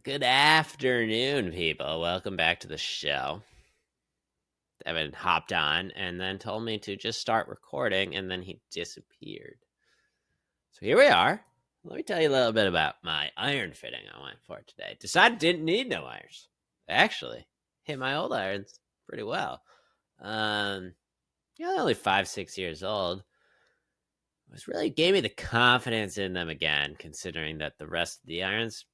Good afternoon, people. Welcome back to the show. Devin hopped on and then told me to just start recording, and then he disappeared. So here we are. Let me tell you a little bit about my iron fitting I went for today. Decided didn't need no irons. Actually, hit my old irons pretty well. They're only 5-6 years old. It was really gave me the confidence in them again, considering that the rest of the irons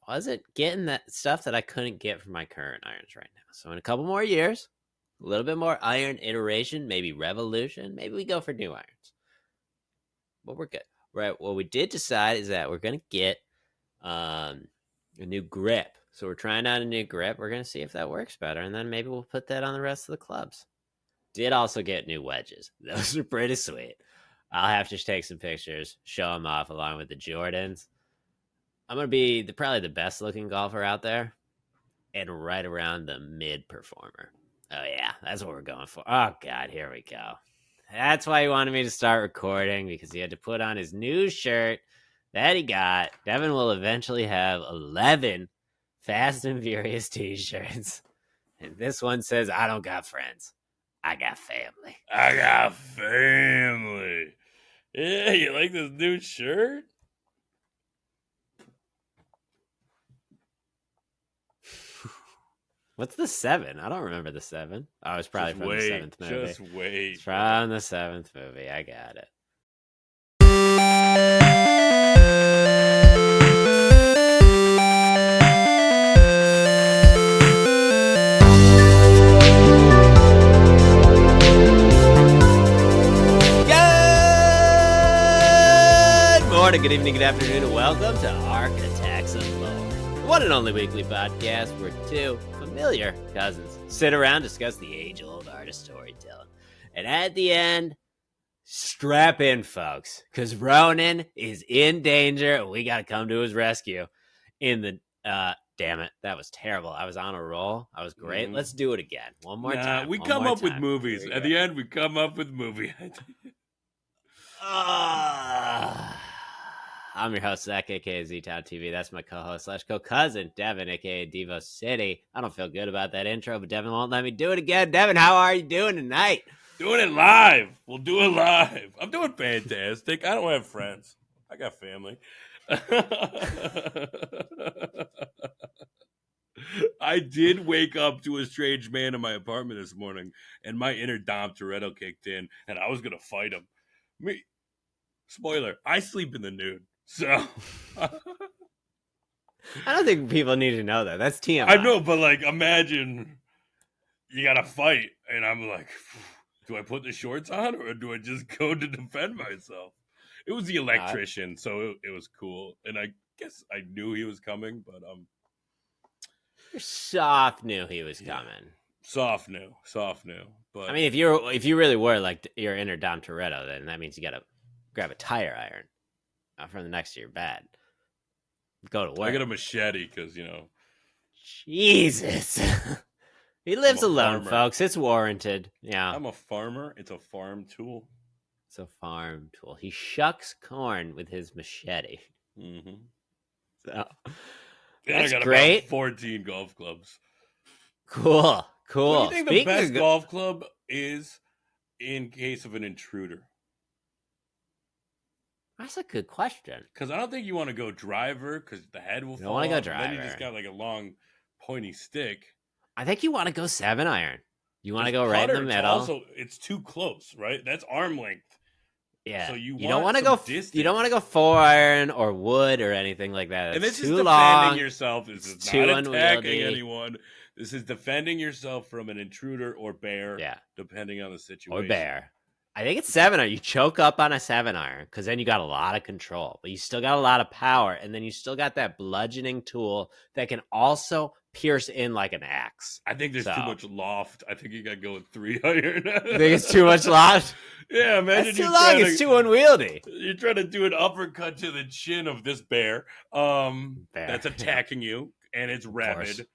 wasn't getting that stuff that I couldn't get from my current irons right now. So in a couple more years, a little bit more iron iteration, maybe revolution, maybe we go for new irons. But we're good. Right, what we did decide is that we're going to get a new grip. So we're trying out a new grip. We're going to see if that works better, and then maybe we'll put that on the rest of the clubs. Did also get new wedges. Those are pretty sweet. I'll have to take some pictures, show them off along with the Jordans. I'm going to be probably the best looking golfer out there and right around the mid performer. Oh, yeah, that's what we're going for. Oh, God, here we go. That's why he wanted me to start recording, because he had to put on his new shirt that he got. Devin will eventually have 11 Fast and Furious t-shirts. And this one says, I don't got friends. I got family. I got family. Yeah, you like this new shirt? What's the 7? I don't remember the 7. Oh, it's probably from the 7th movie. Just wait. It's from the 7th movie. I got it. Good evening, good afternoon, and welcome to Architects of Lore, the one and only weekly podcast where two familiar cousins sit around, discuss the age-old art of storytelling. And at the end, strap in, folks, because Ronan is in danger, and we got to come to his rescue. Damn it, that was terrible. I was on a roll. I was great. Let's do it again. One more time. We come up with movies. At the end, we come up with movie ideas. I'm your host, Zach, aka Z-Town TV. That's my co-host / co-cousin, Devin, aka Devo City. I don't feel good about that intro, but Devin won't let me do it again. Devin, how are you doing tonight? Doing it live. We'll do it live. I'm doing fantastic. I don't have friends. I got family. I did wake up to a strange man in my apartment this morning, and my inner Dom Toretto kicked in, and I was going to fight him. Spoiler, I sleep in the nude. So I don't think people need to know that. That's TMI. I know, but like, imagine you got to fight, and I'm like, do I put the shorts on, or do I just go to defend myself? It was the electrician, so it was cool, and I guess I knew he was coming, but Soft knew he was coming. Soft knew. But I mean, if you really were like your inner Dom Toretto, then that means you got to grab a tire iron from the next to your bed. Go to work. I got a machete because, Jesus. He lives alone, folks. It's warranted. Yeah. I'm a farmer. It's a farm tool. It's a farm tool. He shucks corn with his machete. Mm-hmm. So, that's I got great. About 14 golf clubs. Cool. What do you think the best golf club is in case of an intruder? That's a good question. Because I don't think you want to go driver because the head will fall. You don't want to go driver. Then you just got like a long, pointy stick. I think you want to go 7 iron. You want to go right in the middle. It's too close, right? That's arm length. Yeah. So you don't want to go. Distance. You don't want to go 4 iron or wood or anything like that. And this too is long. Defending yourself. This is not attacking anyone. This is defending yourself from an intruder or bear. Yeah. Depending on the situation. Or bear. I think it's 7 iron. You choke up on a 7 iron because then you got a lot of control, but you still got a lot of power, and then you still got that bludgeoning tool that can also pierce in like an axe. I think there's too much loft. I think you got to go with 3 iron. You think it's too much loft? Yeah, imagine that's too long. It's too unwieldy. You're trying to do an uppercut to the chin of this bear, that's attacking you, and it's rabid.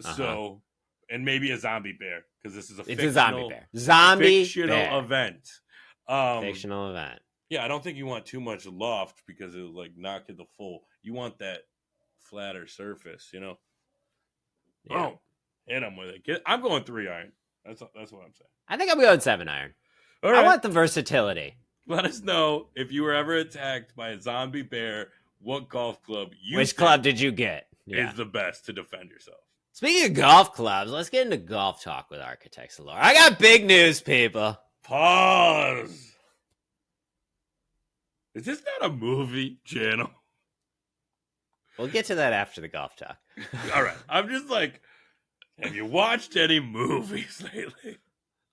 So, and maybe a zombie bear. Because this is a zombie bear. Fictional event. Fictional event. Yeah, I don't think you want too much loft because it'll like knock you the full. You want that flatter surface, you know. Yeah. Oh, hit him with it. I'm going 3-iron. That's what I'm saying. I think I'm going 7-iron. All I right. want the versatility. Let us know if you were ever attacked by a zombie bear. What golf club Which club did you get? is the best to defend yourself? Speaking of golf clubs, let's get into golf talk with Architects of Lore. I got big news, people. Pause. Is this not a movie channel? We'll get to that after the golf talk. All right. I'm just like, have you watched any movies lately?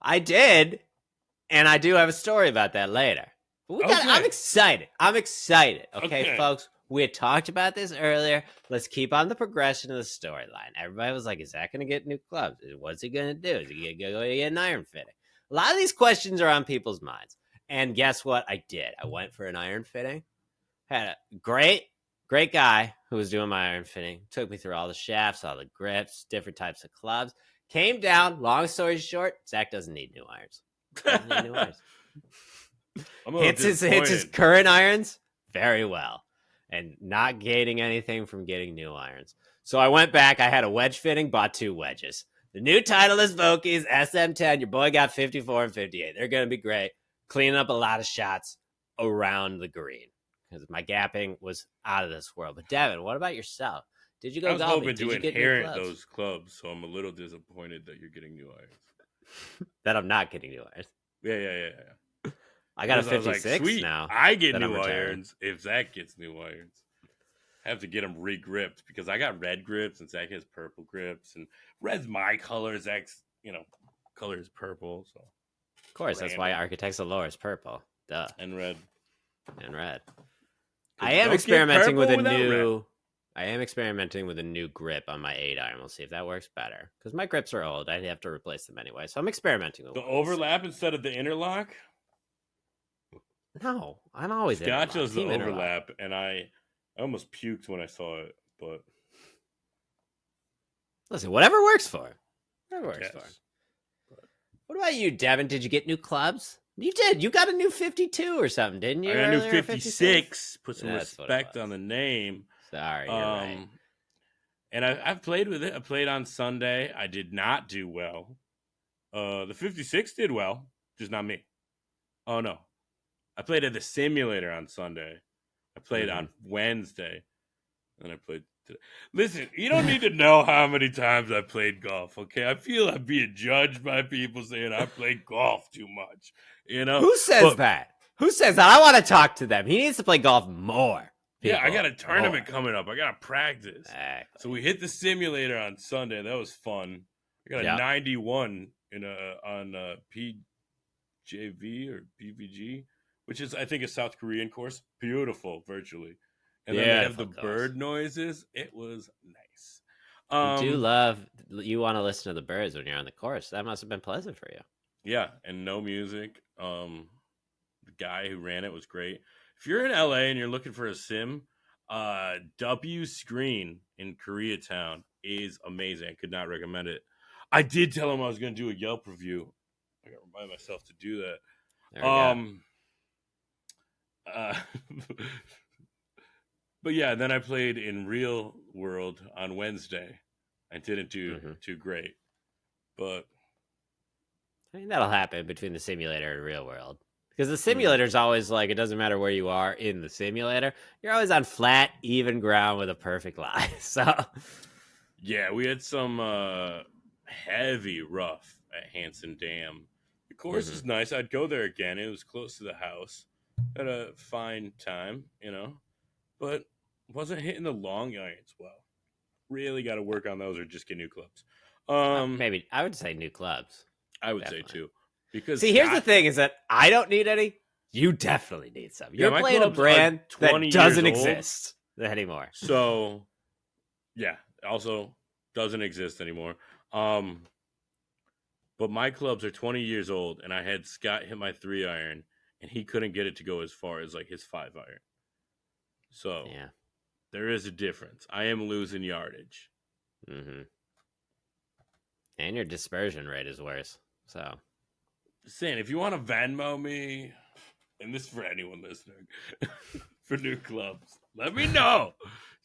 I did, and I do have a story about that later. But I'm excited. Okay, folks? We had talked about this earlier. Let's keep on the progression of the storyline. Everybody was like, is that going to get new clubs? What's he going to do? Is he going to go get an iron fitting? A lot of these questions are on people's minds. And guess what? I did. I went for an iron fitting. Had a great guy who was doing my iron fitting. Took me through all the shafts, all the grips, different types of clubs. Came down. Long story short, Zach doesn't need new irons. Doesn't need new irons. Hits his current irons very well. And not gaining anything from getting new irons. So I went back. I had a wedge fitting, bought 2 wedges. The new Titleist Vokies SM10. Your boy got 54 and 58. They're going to be great. Cleaning up a lot of shots around the green because my gapping was out of this world. But Devin, what about yourself? Did you go golfing? I was hoping Did to inherit those clubs, so I'm a little disappointed that you're getting new irons. That I'm not getting new irons. Yeah. I got a 56 like, now. I get new irons if Zach gets new irons. I have to get them re-gripped because I got red grips and Zach has purple grips. And red's my color. Zach's, color is purple. So of course, that's why Architects of Lore is purple. Duh. And red. I am experimenting with a new... I am experimenting with a new grip on my 8-iron. We'll see if that works better. Because my grips are old. I'd have to replace them anyway. So I'm experimenting with the overlap instead of the interlock? No, I'm always Gotcha's the overlap, and I almost puked when I saw it, but listen, whatever works for. What about you, Devin? Did you get new clubs? You did. You got a new 52 or something, didn't you? I got a new 56. Put some respect on the name. Sorry, you're right. And I've played with it. I played on Sunday. I did not do well. The 56 did well, just not me. Oh, no. I played at the simulator on Sunday. I played on Wednesday. And I played today. Listen, you don't need to know how many times I played golf, okay? I feel I'm being judged by people saying I played golf too much. Who says that? Who says that? I want to talk to them. He needs to play golf more. Yeah, I got a tournament coming up. I got to practice. Exactly. So we hit the simulator on Sunday. That was fun. I got a 91 on PJV or PVG. Which is, I think, a South Korean course. Beautiful, virtually. And then they have the bird noises. It was nice. You want to listen to the birds when you're on the course. That must have been pleasant for you. Yeah, and no music. The guy who ran it was great. If you're in LA and you're looking for a sim, W Screen in Koreatown is amazing. I could not recommend it. I did tell him I was going to do a Yelp review. I got to remind myself to do that. But yeah, then I played in Real World on Wednesday. I didn't do too great, but I mean that'll happen between the simulator and Real World because the simulator's always like it doesn't matter where you are in the simulator, you're always on flat, even ground with a perfect lie. So yeah, we had some heavy rough at Hanson Dam. The course is nice. I'd go there again. It was close to the house. Had a fine time, but wasn't hitting the long irons well. Really got to work on those or just get new clubs. Maybe I would say new clubs. I would say too. Because here's the thing: is that I don't need any. You definitely need some. You're playing a brand that doesn't exist anymore. So, yeah, also doesn't exist anymore. But my clubs are 20 years old, and I had Scott hit my 3-iron. And he couldn't get it to go as far as like his 5-iron. So there is a difference. I am losing yardage. And your dispersion rate is worse. So saying if you want to Venmo me, and this is for anyone listening, for new clubs, let me know.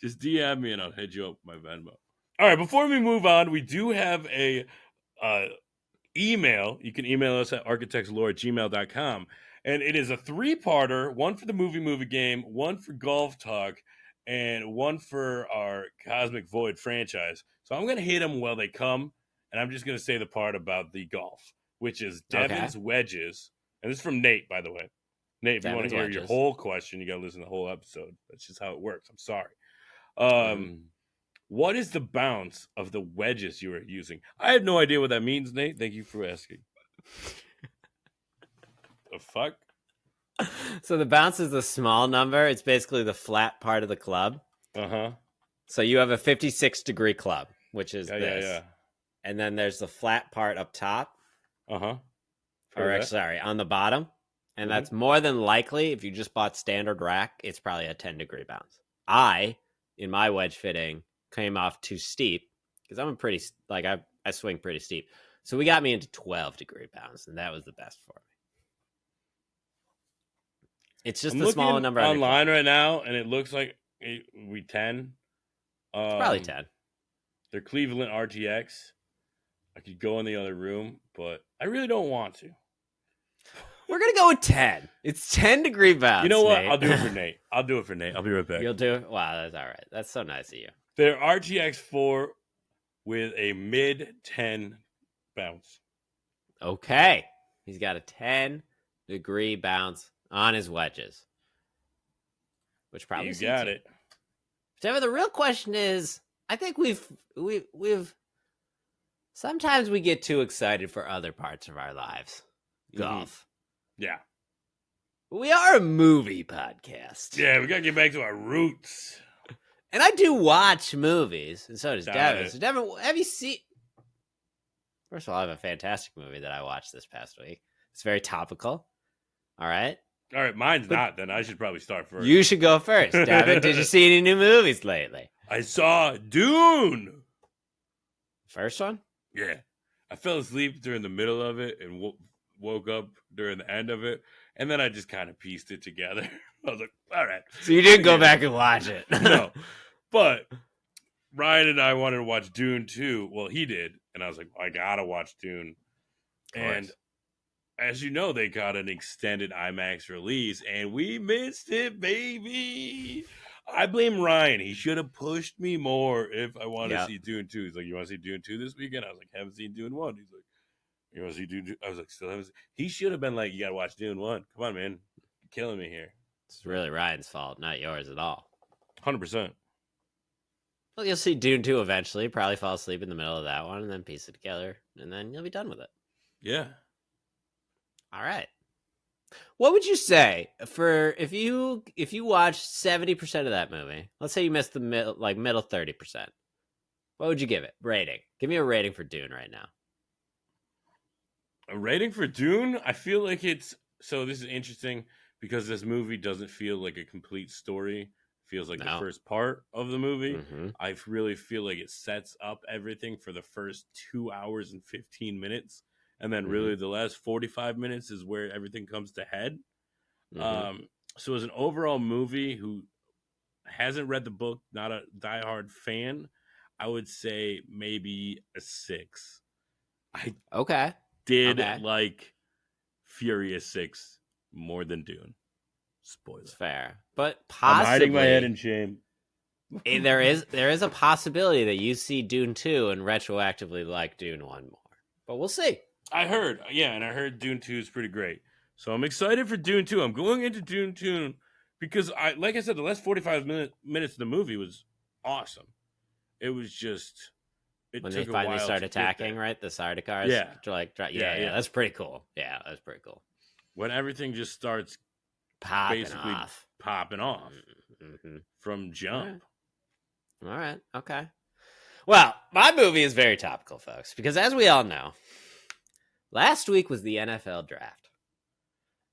Just DM me and I'll hit you up with my Venmo. All right, before we move on, we do have a email. You can email us at architectslore@gmail.com. And it is a 3-parter, one for the movie game, one for golf talk, and one for our Cosmic Void franchise. So I'm going to hit them while they come, and I'm just going to say the part about the golf, which is Devin's wedges. And this is from Nate, by the way. Nate, if you want to hear your whole question, you got to listen to the whole episode. That's just how it works. I'm sorry. What is the bounce of the wedges you are using? I have no idea what that means, Nate. Thank you for asking. The fuck? So the bounce is the small number. It's basically the flat part of the club. Uh-huh. So you have a 56-degree club, which is this. Yeah. And then there's the flat part up top. Uh-huh. On the bottom. And that's more than likely, if you just bought standard rack, it's probably a 10-degree bounce. In my wedge fitting, came off too steep because I'm I swing pretty steep. So we got me into 12-degree bounce, and that was the best for me. It's just the smaller number online right now, and it looks like we 10. It's probably 10. They're Cleveland RTX. I could go in the other room, but I really don't want to. We're going to go with 10. It's 10-degree bounce. You know what? Nate. I'll do it for Nate. I'll be right back. You'll do it? Wow, that's all right. That's so nice of you. They're RTX 4 with a mid-10 bounce. Okay. He's got a 10-degree bounce on his wedges. Which probably you got it. Devin, the real question is, I think we've sometimes we get too excited for other parts of our lives. Golf. Yeah. We are a movie podcast. Yeah, we got to get back to our roots. And I do watch movies, and so does Devin. So Devin, have you seen... First of all, I have a fantastic movie that I watched this past week. It's very topical. All right? All right, mine's not, then I should probably start first. You should go first. Devin, did you see any new movies lately? I saw Dune. First one? Yeah. I fell asleep during the middle of it and woke up during the end of it, and then I just kind of pieced it together. I was like, all right. So you didn't go back and watch it? No. But Ryan and I wanted to watch Dune too. Well, he did, and I was like, I gotta watch Dune. And as you know, they got an extended IMAX release, and we missed it, baby. I blame Ryan. He should have pushed me more if I wanted to see Dune 2. He's like, you want to see Dune 2 this weekend? I was like, haven't seen Dune 1. He's like, you want to see Dune 2? I was like, still haven't seen. He should have been like, you got to watch Dune 1. Come on, man. You're killing me here. It's really Ryan's fault, not yours at all. 100%. Well, you'll see Dune 2 eventually. Probably fall asleep in the middle of that one and then piece it together, and then you'll be done with it. Yeah. All right. What would you say for if you watched 70% of that movie? Let's say you missed the middle 30%. What would you give it? Rating. Give me a rating for Dune right now. A rating for Dune? I feel like this is interesting because this movie doesn't feel like a complete story. It feels like the first part of the movie. Mm-hmm. I really feel like it sets up everything for the first 2 hours and 15 minutes. And then really the last 45 minutes is where everything comes to head. Mm-hmm. So as an overall movie who hasn't read the book, not a diehard fan, I would say maybe a 6. I did like Furious 6 more than Dune. Spoiler. It's fair. But possibly... I'm hiding my head in shame. there is a possibility that you see Dune 2 and retroactively like Dune 1 more. But we'll see. I heard Dune 2 is pretty great. So I'm excited for Dune 2. I'm going into Dune 2 because like I said, the last 45 minutes of the movie was awesome. It was just when they finally start attacking, right? The Sardaukars. Yeah, that's pretty cool. Yeah, that's pretty cool. When everything just starts popping off from jump. All right. Okay. Well, my movie is very topical, folks, because as we all know, last week was the NFL draft.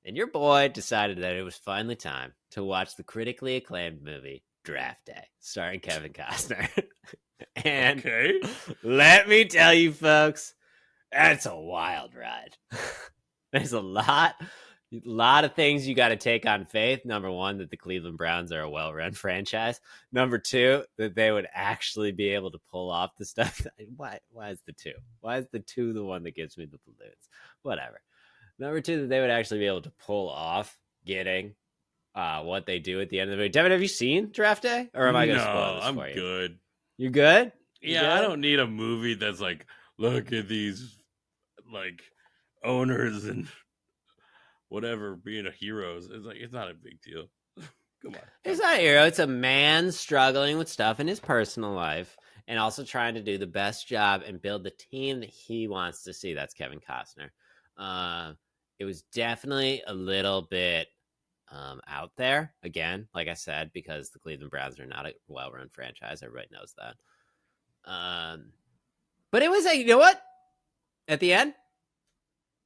And your boy decided that it was finally time to watch the critically acclaimed movie Draft Day, starring Kevin Costner. And let me tell you, folks, that's a wild ride. There's a lot A lot of things you got to take on faith. Number one, that the Cleveland Browns are a well-run franchise. Number two, that they would actually be able to pull off the stuff. Why is the two? Why is the two the one that gives me the balloons? Whatever. Number two, that they would actually be able to pull off getting what they do at the end of the movie. Devin, have you seen Draft Day? Or am I going to spoil No, this I'm for you? good. You good? You Yeah, I good? don't need a movie that's like, look at these like owners and whatever being a heroes. It's like it's not a big deal. Come on. It's not a hero. It's a man struggling with stuff in his personal life and also trying to do the best job and build the team that he wants to see. That's Kevin Costner. It was definitely a little bit out there, again, like I said, because the Cleveland Browns are not a well-run franchise. Everybody knows that. But it was you know what? At the end,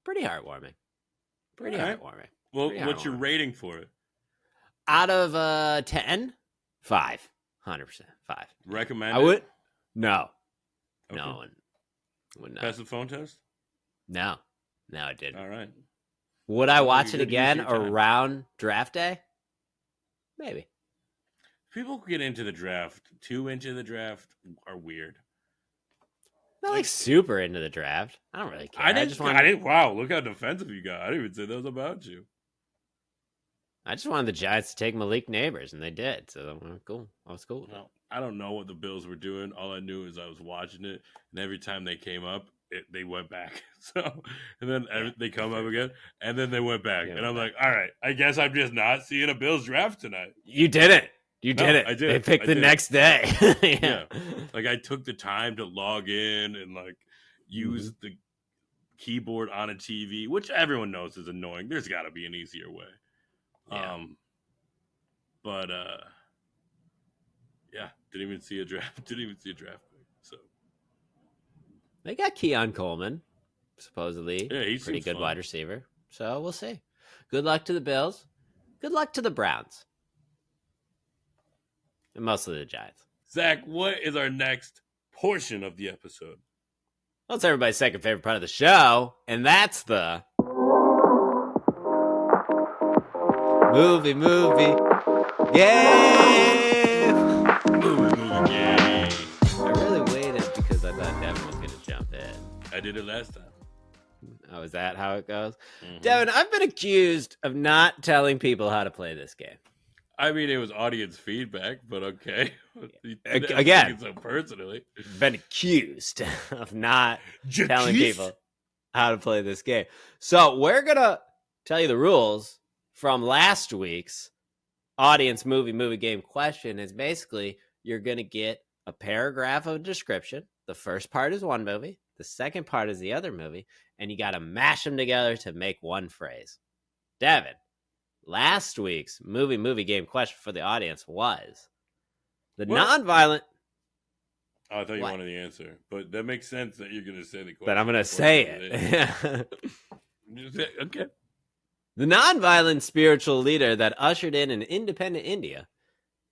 pretty heartwarming. Pretty All right. heartwarming. Well, Pretty what's your heartwarming. rating for it? Out of 10, 5. 100%. 5. Recommend I it? would. No. Okay. No one would not. Pass the phone test? No. No, I didn't. All right. Would I Well, watch you it gotta use again your time. around draft day? Maybe. People who get into the draft, too into the draft, are weird. Not like super into the draft. I don't really care. I just wanted. Wow, look how defensive you got. I didn't even say that was about you. I just wanted the Giants to take Malik Neighbors, and they did. So cool. I was cool with it. Well, I don't know what the Bills were doing. All I knew is I was watching it, and every time they came up, they went back. So, and then they come up again, and then they went back. Yeah, And I'm went like, all right, I guess I'm just not seeing a Bills draft tonight. You did it. You No, did it. I did. They picked I the did. next day. Yeah. Like I took the time to log in and like use the keyboard on a TV, which everyone knows is annoying. There's got to be an easier way. Yeah. But yeah, didn't even see a draft. Didn't even see a draft pick. So They got Keon Coleman, supposedly. yeah, he pretty seems good fun. wide receiver. So we'll see. Good luck to the Bills. Good luck to the Browns. And mostly the Giants. Zach, what is our next portion of the episode? Well, it's everybody's second favorite part of the show, and that's the movie game. Movie game. I really waited because I thought Devin was going to jump in. I did it last time. Oh, is that how it goes? Mhm. Devin, I've been accused of not telling people how to play this game. I mean, it was audience feedback, but okay. Again, so personally, been accused of not telling people how to play this game. So we're gonna tell you the rules from last week's audience movie game question. Is basically you're gonna get a paragraph of a description. The first part is one movie, the second part is the other movie, and you got to mash them together to make one phrase. Devin, last week's movie game question for the audience was the nonviolent. Oh, I thought you wanted the answer, but that makes sense that you're going to say the question. But I'm going to say it. Okay. The nonviolent spiritual leader that ushered in an independent India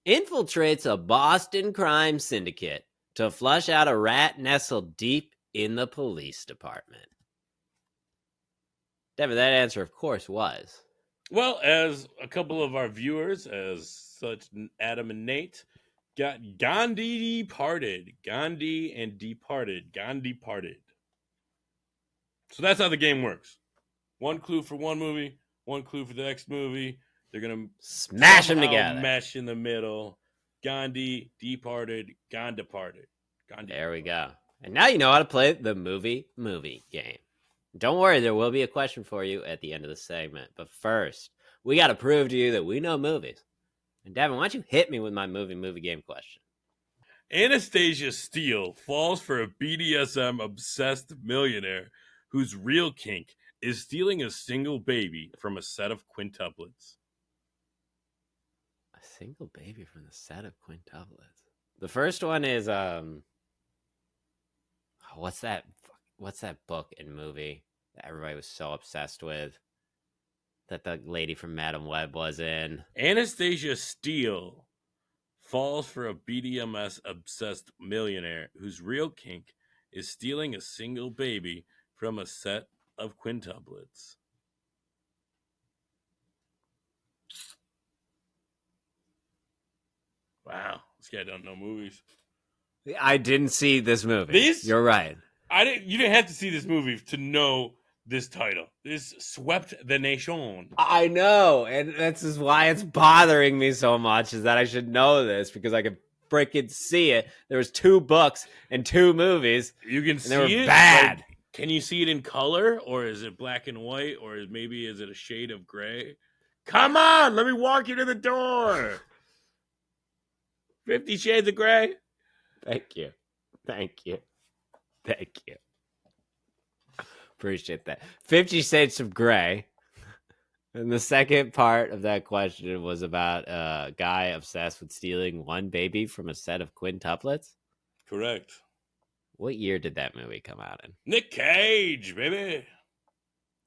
infiltrates a Boston crime syndicate to flush out a rat nestled deep in the police department. Devin, that answer, of course, was. Well, as a couple of our viewers, as such Adam and Nate, got Gandhi departed. Gandhi and departed. Gandhi parted. So that's how the game works. One clue for one movie, one clue for the next movie. They're going to smash them together. Mesh in the middle. Gandhi departed. Gandhi departed. Gandhi. There we go. And now you know how to play the movie game. Don't worry, there will be a question for you at the end of the segment. But first, we got to prove to you that we know movies. And Devin, why don't you hit me with my movie game question? Anastasia Steele falls for a BDSM-obsessed millionaire whose real kink is stealing a single baby from a set of quintuplets. A single baby from the set of quintuplets. The first one is what's that book and movie that everybody was so obsessed with that the lady from Madam Web was in? Anastasia Steele falls for a BDSM-obsessed millionaire whose real kink is stealing a single baby from a set of quintuplets. Wow, this guy don't know movies. I didn't see this movie. You're right. You didn't have to see this movie to know this title. This swept the nation. I know, and this is why it's bothering me so much, is that I should know this because I could freaking see it. There was 2 books and 2 movies. You can and see they were it bad. Like, can you see it in color, or is it black and white, or is it a shade of gray? Come on, let me walk you to the door. 50 Shades of Grey. Thank you. Appreciate that. 50 Shades of Grey. And the second part of that question was about a guy obsessed with stealing one baby from a set of quintuplets. Correct. What year did that movie come out in? Nick Cage, baby.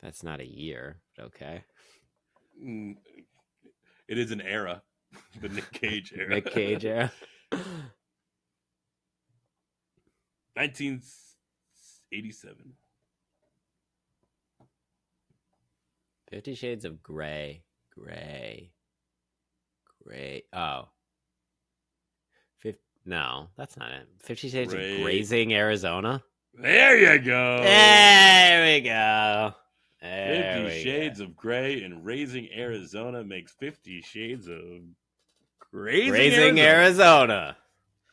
That's not a year, but okay. It is an era. The Nick Cage era. Nick Cage era. 1987. 50 Shades of Grey. Oh. No, that's not it. 50 Shades of Grazing Arizona. There you go. There we go. 50 Shades of Grey and Raising Arizona makes 50 Shades of Grazing Arizona.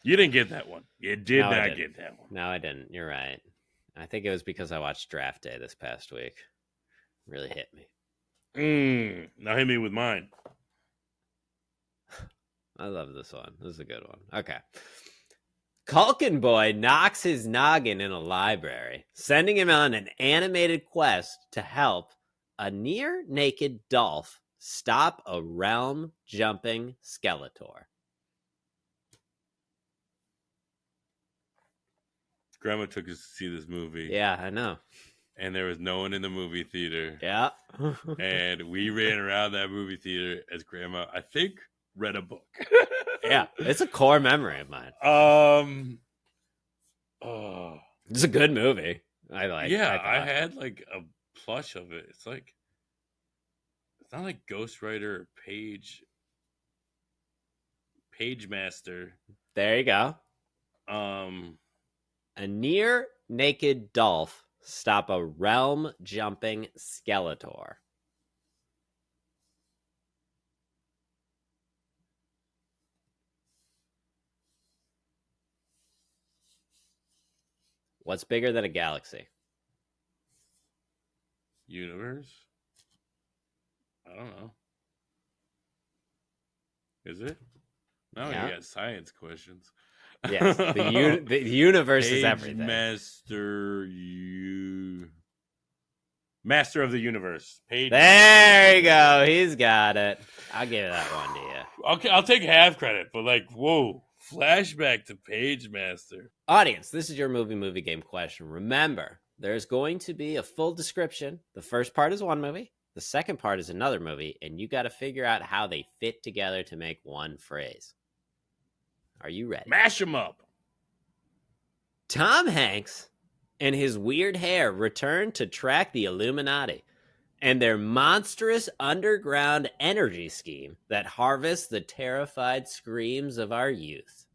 You didn't get that one. You did not get that one. No, I didn't. You're right. I think it was because I watched Draft Day this past week. It really hit me. Now hit me with mine. I love this one. This is a good one. Okay. Culkin Boy knocks his noggin in a library, sending him on an animated quest to help a near-naked Dolph stop a realm-jumping Skeletor. Grandma took us to see this movie. Yeah, I know. And there was no one in the movie theater. Yeah. And we ran around that movie theater as Grandma, I think, read a book. Yeah, it's a core memory of mine. It's a good movie. I had like a plush of it. It's not like Ghost Rider or Page Master. There you go. A near naked Dolph stop a realm jumping Skeletor. What's bigger than a galaxy? Universe? I don't know. Is it? No, yeah. You got science questions. Yes, the universe is everything. Master of the Universe. There you go. He's got it. I'll give that one to you. Okay, I'll take half credit, but whoa. Flashback to Page Master. Audience, this is your movie game question. Remember, there's going to be a full description. The first part is one movie. The second part is another movie. And you got to figure out how they fit together to make one phrase. Are you ready? Mash them up. Tom Hanks and his weird hair return to track the Illuminati and their monstrous underground energy scheme that harvests the terrified screams of our youth.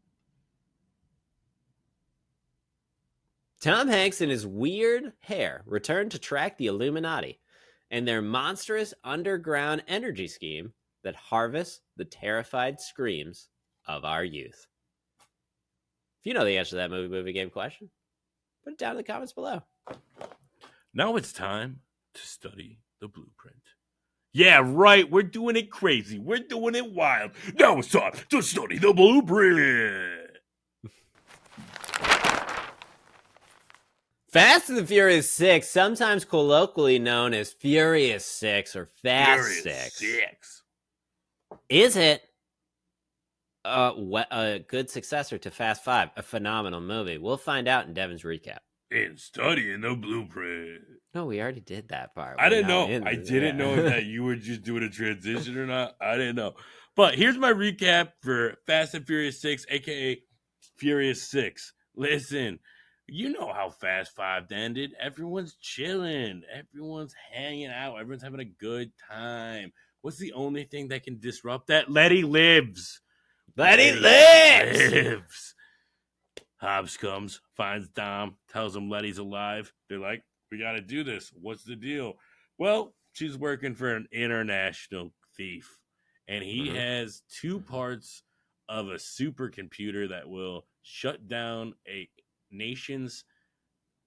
Tom Hanks and his weird hair return to track the Illuminati and their monstrous underground energy scheme that harvests the terrified screams of our youth. If you know the answer to that movie game question, put it down in the comments below. Now it's time to study the blueprint. Yeah, right. We're doing it crazy. We're doing it wild. Now it's time to study the blueprint. Fast and the Furious 6, sometimes colloquially known as Furious 6 or Fast 6. Is it a good successor to Fast 5, a phenomenal movie? We'll find out in Devin's recap. In studying the blueprint. No, we already did that part. I didn't know. I didn't know that you were just doing a transition or not. I didn't know. But here's my recap for Fast and Furious 6, a.k.a. Furious 6. Listen, you know how Fast 5 ended. Everyone's chilling. Everyone's hanging out. Everyone's having a good time. What's the only thing that can disrupt that? Letty lives. Letty lives! lives. Hobbs comes, finds Dom, tells him Letty's alive. They're like, we got to do this. What's the deal? Well, she's working for an international thief, and he has 2 parts of a supercomputer that will shut down a nation's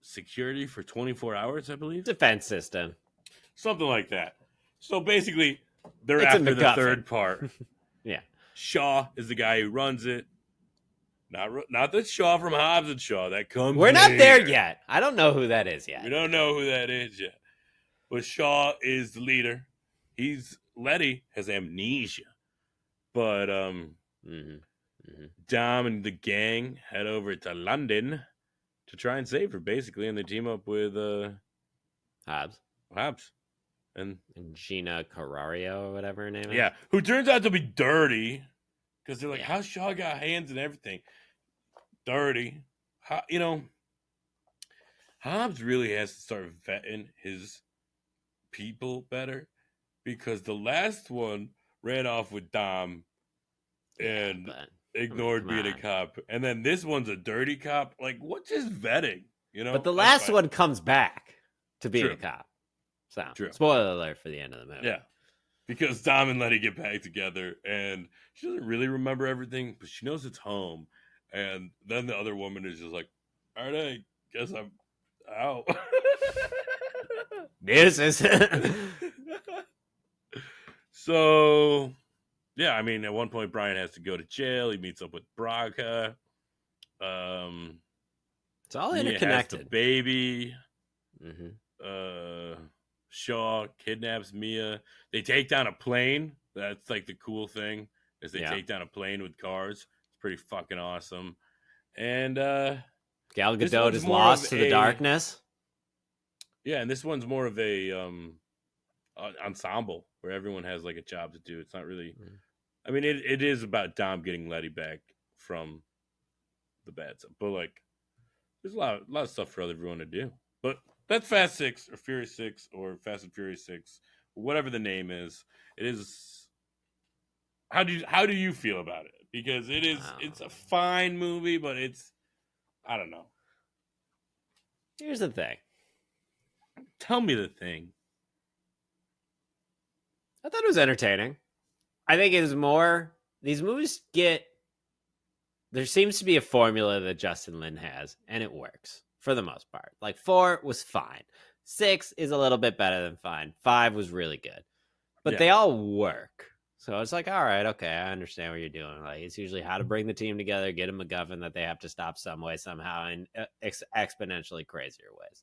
security for 24 hours, I believe. Defense system. Something like that. So basically, they're It's a after the MacGuffin. third part. Yeah. Shaw is the guy who runs it. Not the Shaw from Hobbs and Shaw. That comes We're not later. there yet. I don't know who that is yet. We don't know who that is yet. But Shaw is the leader. Letty has amnesia. But Dom and the gang head over to London to try and save her, basically, and they team up with Hobbs. And Gina Carrario or whatever her name is. Yeah, who turns out to be dirty. Because they're like, how's Shaw got hands and everything? Dirty. Hobbs really has to start vetting his people better. Because the last one ran off with Dom and ignored being a cop. And then this one's a dirty cop. Like, what's his vetting? But the last one comes back to being a cop. So, spoiler alert for the end of the movie. Yeah. Because Dom and Letty get back together, and she doesn't really remember everything, but she knows it's home. And then the other woman is just like, all right, I guess I'm out. This is... So, yeah, I mean, at one point, Brian has to go to jail. He meets up with Braga. It's all interconnected. Has the baby. Shaw kidnaps Mia. They take down a plane. That's like the cool thing, is they take down a plane with cars. It's pretty fucking awesome. And Gal Gadot is lost to the darkness. Yeah, and this one's more of a ensemble where everyone has like a job to do. It's not really. I mean, it is about Dom getting Letty back from the bad stuff, but like, there's a lot of stuff for everyone to do. But that's Fast 6 or Furious 6 or Fast and Furious 6, whatever the name is. It is. How do you feel about it? Because it's a fine movie, but I don't know. Here's the thing. Tell me the thing. I thought it was entertaining. I think it was more. These movies get. There seems to be a formula that Justin Lin has, and it works for the most part. Like 4 was fine. 6 is a little bit better than fine. 5 was really good. But they all work. So it's like, all right, okay, I understand what you're doing. Like, it's usually how to bring the team together, get a MacGuffin that they have to stop some way, somehow, in exponentially crazier ways.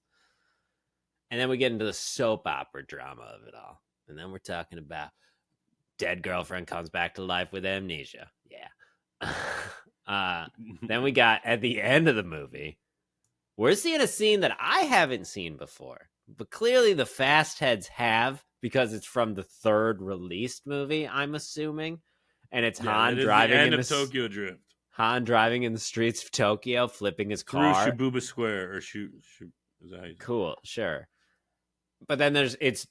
And then we get into the soap opera drama of it all. And then we're talking about dead girlfriend comes back to life with amnesia. Yeah. Then we got, at the end of the movie, we're seeing a scene that I haven't seen before. But clearly the fast heads have, because it's from the 3rd released movie, I'm assuming. And it's Han driving in Tokyo Drift. Han driving in the streets of Tokyo, flipping his car. Through Shibuya Square, or is that how you say Cool, sure. But then it's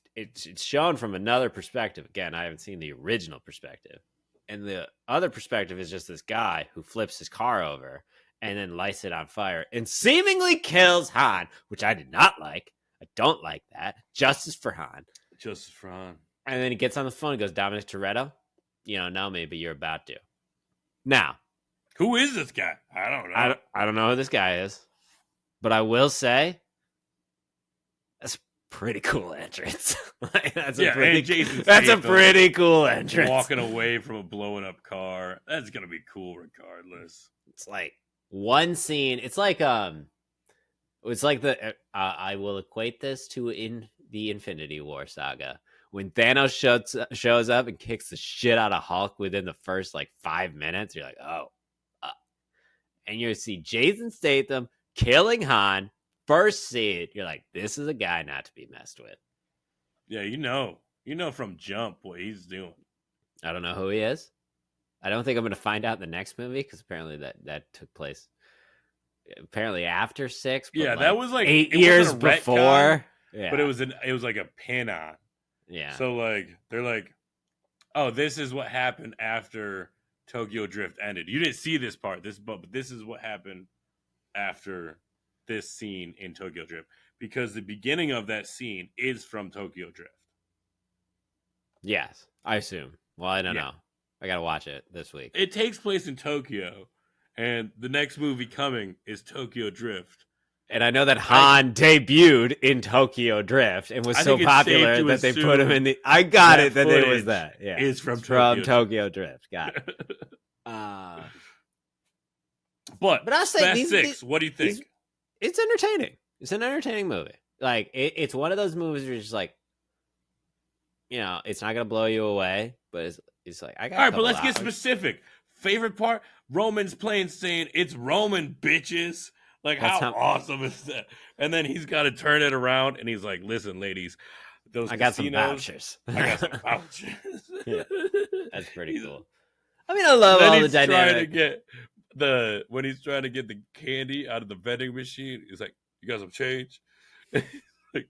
shown from another perspective. Again, I haven't seen the original perspective. And the other perspective is just this guy who flips his car over and then lights it on fire and seemingly kills Han, which I did not like. I don't like that. Justice for Han. Justice for Han. And then he gets on the phone and goes, Dominic Toretto, you don't know me, but you're about to. Now. Who is this guy? I don't know. I don't know who this guy is. But I will say, that's a pretty cool entrance. That's a pretty cool entrance. Walking away from a blowing up car. That's going to be cool regardless. It's like one scene. It's like the I will equate this to in the Infinity War saga when Thanos shows up and kicks the shit out of Hulk within the first like 5 minutes. You're like, oh, and you see Jason Statham killing Han. First see it, you're like, this is a guy not to be messed with. Yeah, you know from jump what he's doing. I don't know who he is. I don't think I'm going to find out in the next movie because apparently that took place apparently after 6. But yeah, that was like 8 years before. Yeah. But it was like a pin on. Yeah. So like they're like, oh, this is what happened after Tokyo Drift ended. You didn't see this part, but this is what happened after this scene in Tokyo Drift, because the beginning of that scene is from Tokyo Drift. Yes, I assume. Well, I don't Yeah. know. I gotta watch it this week. It takes place in Tokyo, and the next movie coming is Tokyo Drift. And I know that Han debuted in Tokyo Drift and was so popular that they put him in the. I got it that it was that. Yeah, is from Tokyo Drift. Got it. But I'll say Fast 6. What do you think? It's entertaining. It's an entertaining movie. Like it's one of those movies where you're just like, it's not gonna blow you away, but it's like I got. All right, but let's get specific. Favorite part: Roman's playing, saying "It's Roman, bitches." Like, how awesome is that? And then he's got to turn it around, and he's like, "Listen, ladies, I got some vouchers. I got some vouchers." Yeah, that's pretty cool. I mean, I love all the dynamic. When he's trying to get the candy out of the vending machine, he's like, "You got some change?" Like,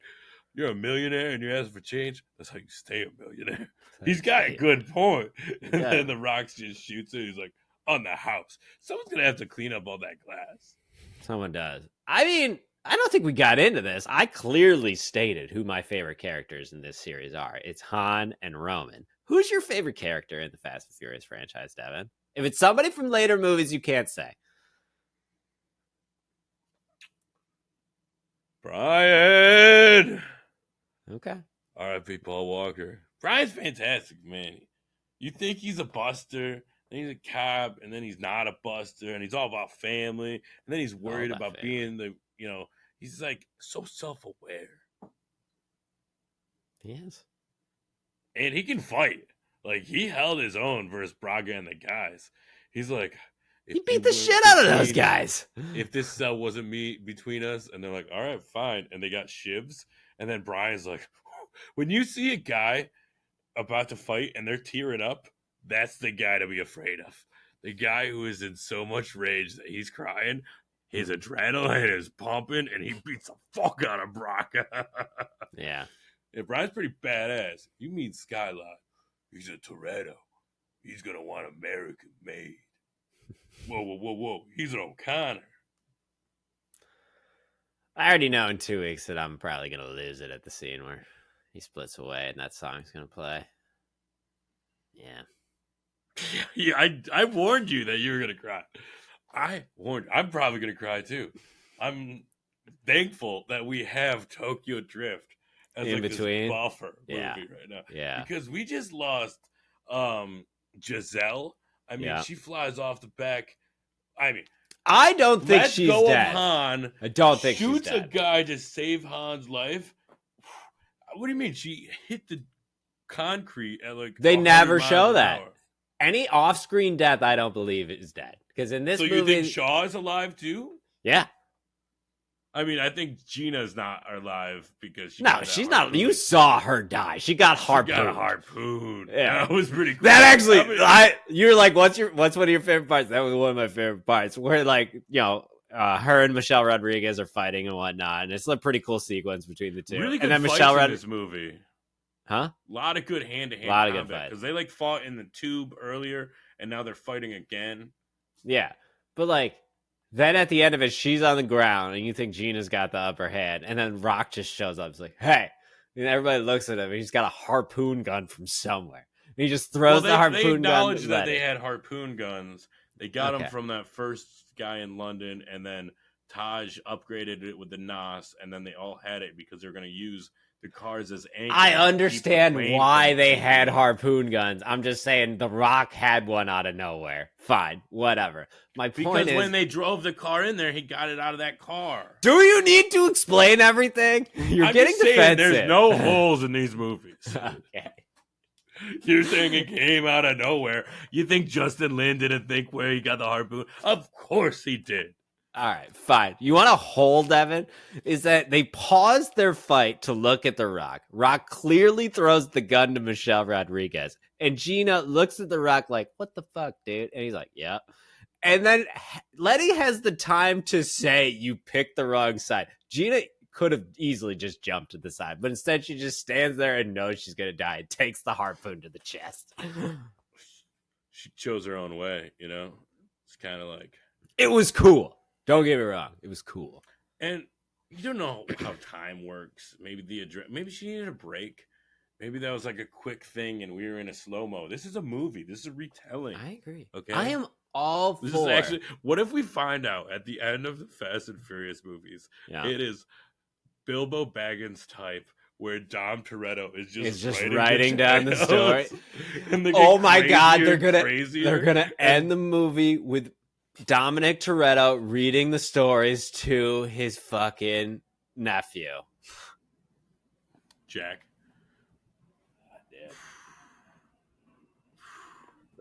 you're a millionaire and you're asking for change. That's how you stay a millionaire. He's got a good point. And then the Rock just shoots it. He's like, on the house. Someone's gonna have to clean up all that glass. Someone does. I mean, I don't think we got into this. I clearly stated who my favorite characters in this series are. It's Han and Roman. Who's your favorite character in the Fast and Furious franchise, Devin? If it's somebody from later movies, you can't say. Brian. Okay. R.I.P. Paul Walker. Brian's fantastic, man. You think he's a buster, and he's a cop, and then he's not a buster, and he's all about family, and then he's worried about being he's like so self-aware. He is. And he can fight. Like, he held his own versus Braga and the guys. He's like, he beat the shit out of those guys. If this wasn't me between us, and they're like, all right, fine. And they got shivs. And then Brian's like, when you see a guy about to fight and they're tearing up, that's the guy to be afraid of. The guy who is in so much rage that he's crying, his adrenaline is pumping, and he beats the fuck out of Braga. Yeah. And Brian's pretty badass. You mean Skyline. He's a Toretto. He's going to want American made. Whoa. He's an O'Connor. I already know in 2 weeks that I'm probably going to lose it at the scene where he splits away and that song's going to play. Yeah, I warned you that you were going to cry. I warned you. I'm probably going to cry too. I'm thankful that we have Tokyo Drift as in like between this buffer movie right now. Yeah. Because we just lost Giselle. I mean, she flies off the back. I mean, I don't think she's dead. Han I don't think she's dead. Shoots a guy to save Han's life. What do you mean? She hit the concrete at like. They never show that. Any off-screen death, I don't believe is dead. Because in this movie, you think Shaw is alive too? Yeah. I mean, I think Gina's not alive because she's not. You saw her die. She got harpooned. She got a harpoon. Yeah, that was pretty cool. That actually, you're like, what's one of your favorite parts? That was one of my favorite parts. Where her and Michelle Rodriguez are fighting and whatnot, and it's a pretty cool sequence between the two. Really good and then fights Michelle in this movie. Huh? A lot of good hand-to-hand combat because they fought in the tube earlier, and now they're fighting again. Yeah, but then at the end of it, she's on the ground, and you think Gina's got the upper hand, and then Rock just shows up. It's like, hey, and everybody looks at him, and he's got a harpoon gun from somewhere. And he just throws the harpoon gun. They acknowledged that they had harpoon guns. They got them from that first guy in London, and then Taj upgraded it with the NOS, and then they all had it because they were going to use the cars as anchors. I understand why they had harpoon guns. I'm just saying The Rock had one out of nowhere. Fine, whatever. My point is, when they drove the car in there, he got it out of that car. Do you need to explain everything? You're getting defensive. There's no holes in these movies. Okay. You're saying it came out of nowhere. You think Justin Lin didn't think where he got the harpoon? Of course he did. All right, fine. You want to hold, Devin? Is that they paused their fight to look at The Rock. Rock clearly throws the gun to Michelle Rodriguez. And Gina looks at The Rock like, what the fuck, dude? And he's like, yeah. And then Letty has the time to say, you picked the wrong side. Gina could have easily just jumped to the side. But instead, she just stands there and knows she's going to die and takes the harpoon to the chest. she chose her own way. You know, it's kind of like It was cool. Don't get me wrong. It was cool. And you don't know how time works. Maybe she needed a break. Maybe that was like a quick thing, and we were in a slow mo. This is a movie. This is a retelling. I agree. Okay, I am all this for. is actually. What if we find out at the end of the Fast and Furious movies, it is Bilbo Baggins type, where Dom Toretto is just writing down the story. Oh my God, they're gonna end the movie with Dominic Toretto reading the stories to his fucking nephew, Jack.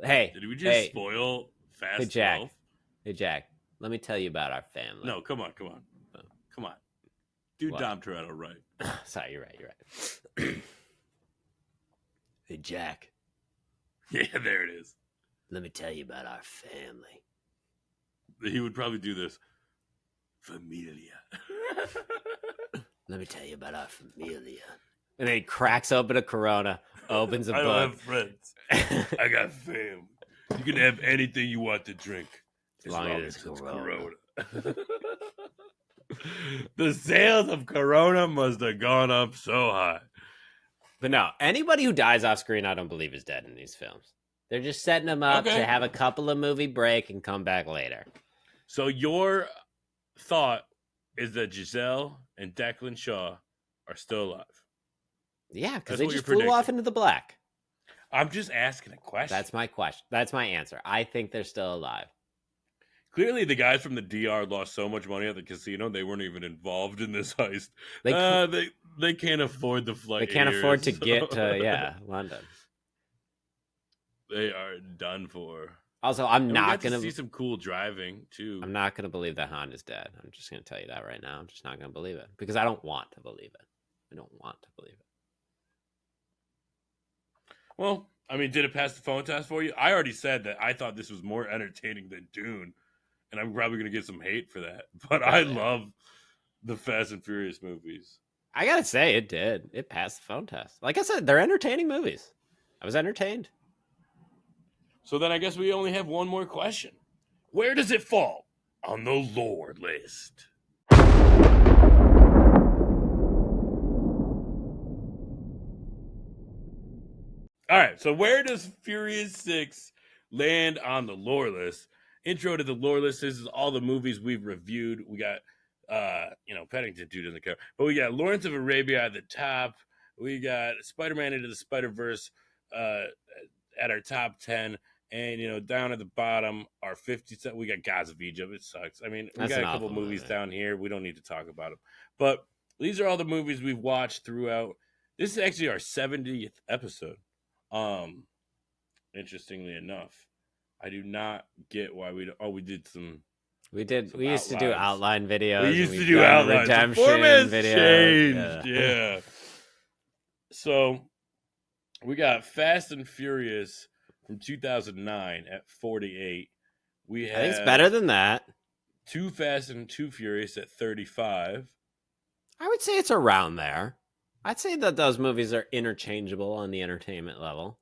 Hey, did we just spoil Fast? Hey, Jack. 12? Hey, Jack. Let me tell you about our family. No, come on. Do What? Dom Toretto right. Sorry, you're right. Hey, Jack. Yeah, there it is. Let me tell you about our family. He would probably do this. Familia. Let me tell you about our familia. And then he cracks open a Corona, opens a book. I don't have friends. I got fam. You can have anything you want to drink. As long as it's Corona. The sales of Corona must have gone up so high. But no, anybody who dies off screen, I don't believe is dead in these films. They're just setting them up to have a couple of movie break and come back later. So your thought is that Giselle and Declan Shaw are still alive? Yeah, because they just flew off into the black. I'm just asking a question. That's my question. That's my answer. I think they're still alive. Clearly, the guys from the DR lost so much money at the casino, they weren't even involved in this heist. They can't afford the flight. They can't afford to get to London. They are done for. Also, I'm not going to see some cool driving too. I'm not going to believe that Honda's dead. I'm just going to tell you that right now. I'm just not going to believe it because I don't want to believe it. I don't want to believe it. Well, I mean, did it pass the phone test for you? I already said that I thought this was more entertaining than Dune, and I'm probably going to get some hate for that. But I love the Fast and Furious movies. I got to say, it did. It passed the phone test. Like I said, they're entertaining movies. I was entertained. So then I guess we only have one more question. Where does it fall on the lore list? All right, so where does Furious 6 land on the lore list? Intro to the lore list. This is all the movies we've reviewed. We got, Paddington 2 doesn't count. But we got Lawrence of Arabia at the top. We got Spider-Man Into the Spider-Verse at our top 10. And, down at the bottom, our 50, we got Gods of Egypt. It sucks. I mean, we got a couple movies down here. We don't need to talk about them. But these are all the movies we've watched throughout. This is actually our 70th episode. Interestingly enough, I do not get why we did some. We used to do outline videos. We used to do outline redemption videos. Changed. Yeah. So we got Fast and Furious from 2009 at 48. I think it's better than that. Too Fast and Too Furious at 35. I would say it's around there. I'd say that those movies are interchangeable on the entertainment level.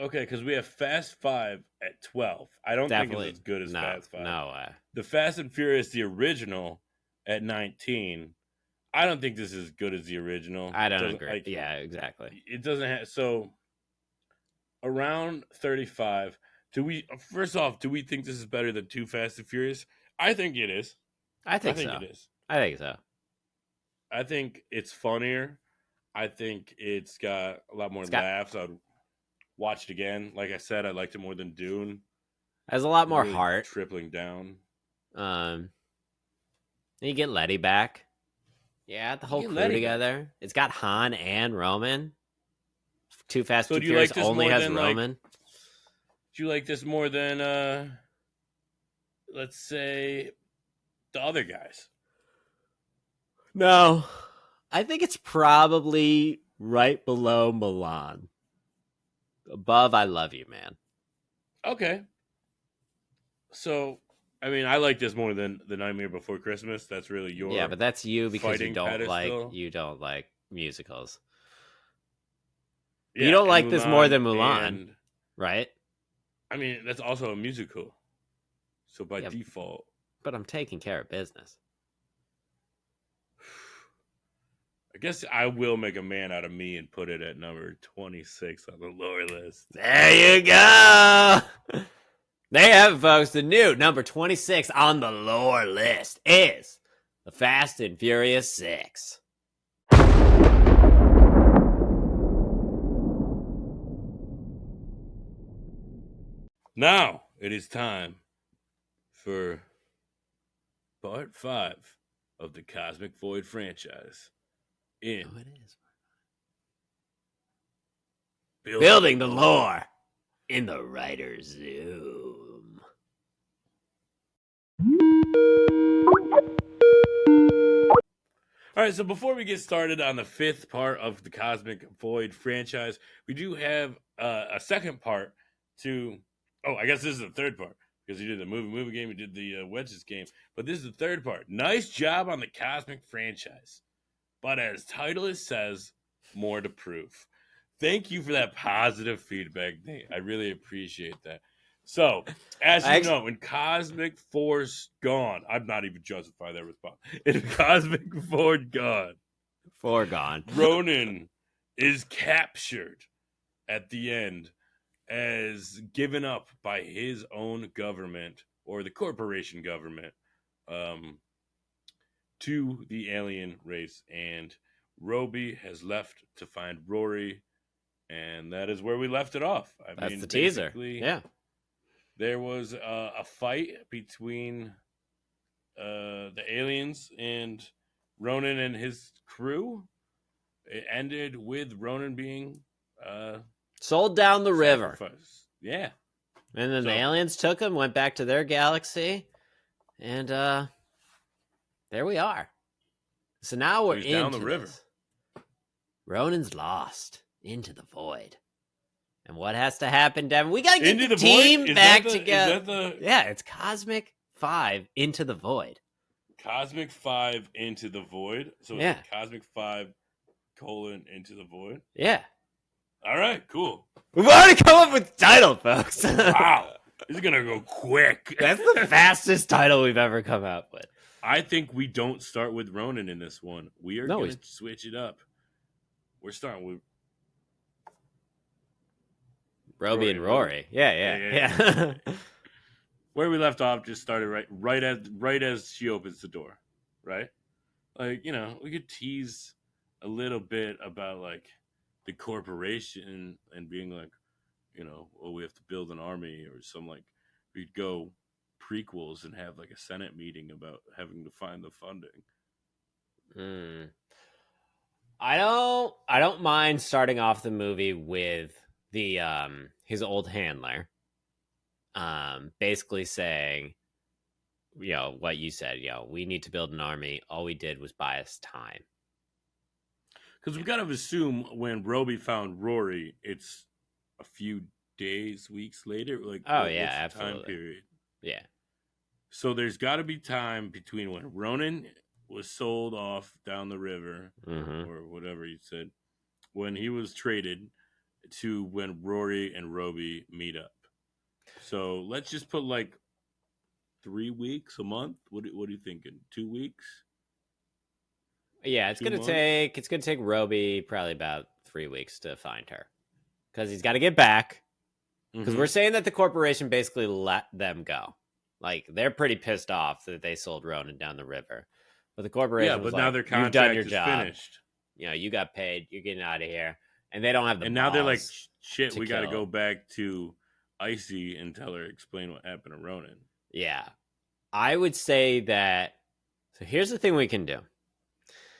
Okay, because we have Fast 5 at 12. I don't think it's as good as Fast 5. No way. The Fast and Furious, the original, at 19. I don't think this is as good as the original. I don't agree. Yeah, exactly. It doesn't have... So, around 35. First off, do we think this is better than Too Fast and Furious? I think it is. I think so. It is. I think so. I think it's funnier. I think it's got a lot more laughs. I'd watch it again. Like I said, I liked it more than Dune. Has a lot more heart. Tripling down. You get Letty back. Yeah, the whole crew together. It's got Han and Roman. Too Fast, Too Furious only has Roman. Do you like this more than, let's say, the other guys? No. I think it's probably right below Milan. Above I Love You, Man. Okay. So, I mean, I like this more than The Nightmare Before Christmas. That's really your... Yeah, but that's you because you don't like musicals. Yeah, you don't like Mulan, this more than Mulan, right? I mean, that's also a musical. So by Yeah, default, but I'm taking care of business. I guess I will make a man out of me and put it at number 26 on the lower list. There you go. There you have it, folks. The new number 26 on the lore list is The Fast and Furious 6. Now it is time for part 5 of the Cosmic Void franchise in Oh, it is. Building, Building the lore in the writer's zoom. All right, so before we get started on the 5th part of the Cosmic Void franchise, we do have a second part to. Oh, I guess this is the third part because you did the movie game, you did the Wedges game, but this is the third part. Nice job on the Cosmic franchise, but as title it says, more to prove. Thank you for that positive feedback, Nate. I really appreciate that. So, as you know, in Cosmic Force Gone, I'm not even justifying that response. In Cosmic Force Gone, Foregone. Ronan is captured at the end as given up by his own government or the corporation government to the alien race, and Roby has left to find Rory, and that is where we left it off. That's the teaser. Yeah. There was a fight between the aliens and Ronan and his crew. It ended with Ronan being sold down the river. Yeah. And then the aliens took him, went back to their galaxy, and there we are. So now we're down the river. Ronan's lost into the void. And what has to happen, Devin? We gotta get the team back together. Yeah, it's Cosmic 5 Into the Void. Cosmic 5 Into the Void. So it's Cosmic 5 : Into the Void. Yeah. All right, cool. We've already come up with the title, folks. Wow. This is gonna go quick. That's the fastest title we've ever come up with. I think we don't start with Ronan in this one. We are going to switch it up. We're starting with Roby and Rory. Yeah. Where we left off just started right as she opens the door, right? Like, you know, we could tease a little bit about like the corporation and being like, you know, oh, we have to build an army or some like we'd go prequels and have like a Senate meeting about having to find the funding. I don't mind starting off the movie with the his old handler basically saying, you know, what you said, you know, we need to build an army. All we did was buy us time. Because we've got to assume when Roby found Rory, it's a few days, weeks later. Like, absolutely. Time period. Yeah. So there's got to be time between when Ronan was sold off down the river, or whatever you said, when he was traded, to when Rory and Roby meet up. So let's just put like 3 weeks, a month. What are you thinking? 2 weeks? Yeah, it's gonna take Roby probably about 3 weeks to find her, because he's got to get back. Because we're saying that the corporation basically let them go. Like, they're pretty pissed off that they sold Ronan down the river. But the corporation was now like, their contract you've done your is job. Finished. You know, you got paid. You're getting out of here. And they don't have the And now they're like, shit, we got to to go back to Icy and tell her, explain what happened to Ronan. Yeah. I would say that... So here's the thing we can do.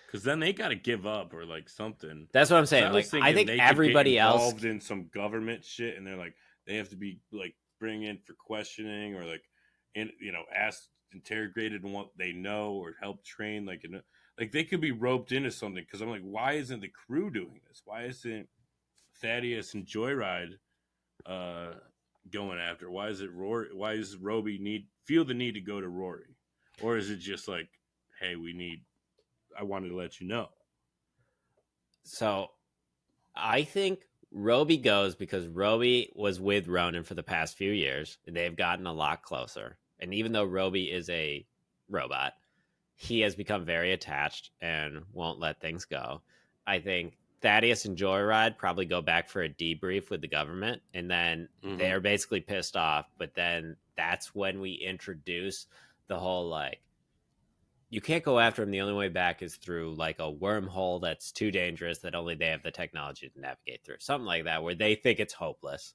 Because then they got to give up or like something. That's what I'm saying. Like, I think everybody else... involved in some government shit, and they're like, they have to be like bring in for questioning or like, asked, interrogated on what they know or help train. Like they could be roped into something. Because I'm like, why isn't the crew doing this? Why isn't Thaddeus and Joyride going after? Why is it Rory? Why does Roby feel the need to go to Rory? Or is it just like, hey, I wanted to let you know? So I think Roby goes because Roby was with Ronan for the past few years, and they've gotten a lot closer. And even though Roby is a robot, he has become very attached and won't let things go. I think Thaddeus and Joyride probably go back for a debrief with the government, and then Mm-hmm. they're basically pissed off. But then that's when we introduce the whole like, you can't go after him. The only way back is through like a wormhole that's too dangerous that only they have the technology to navigate through. Something like that, where they think it's hopeless.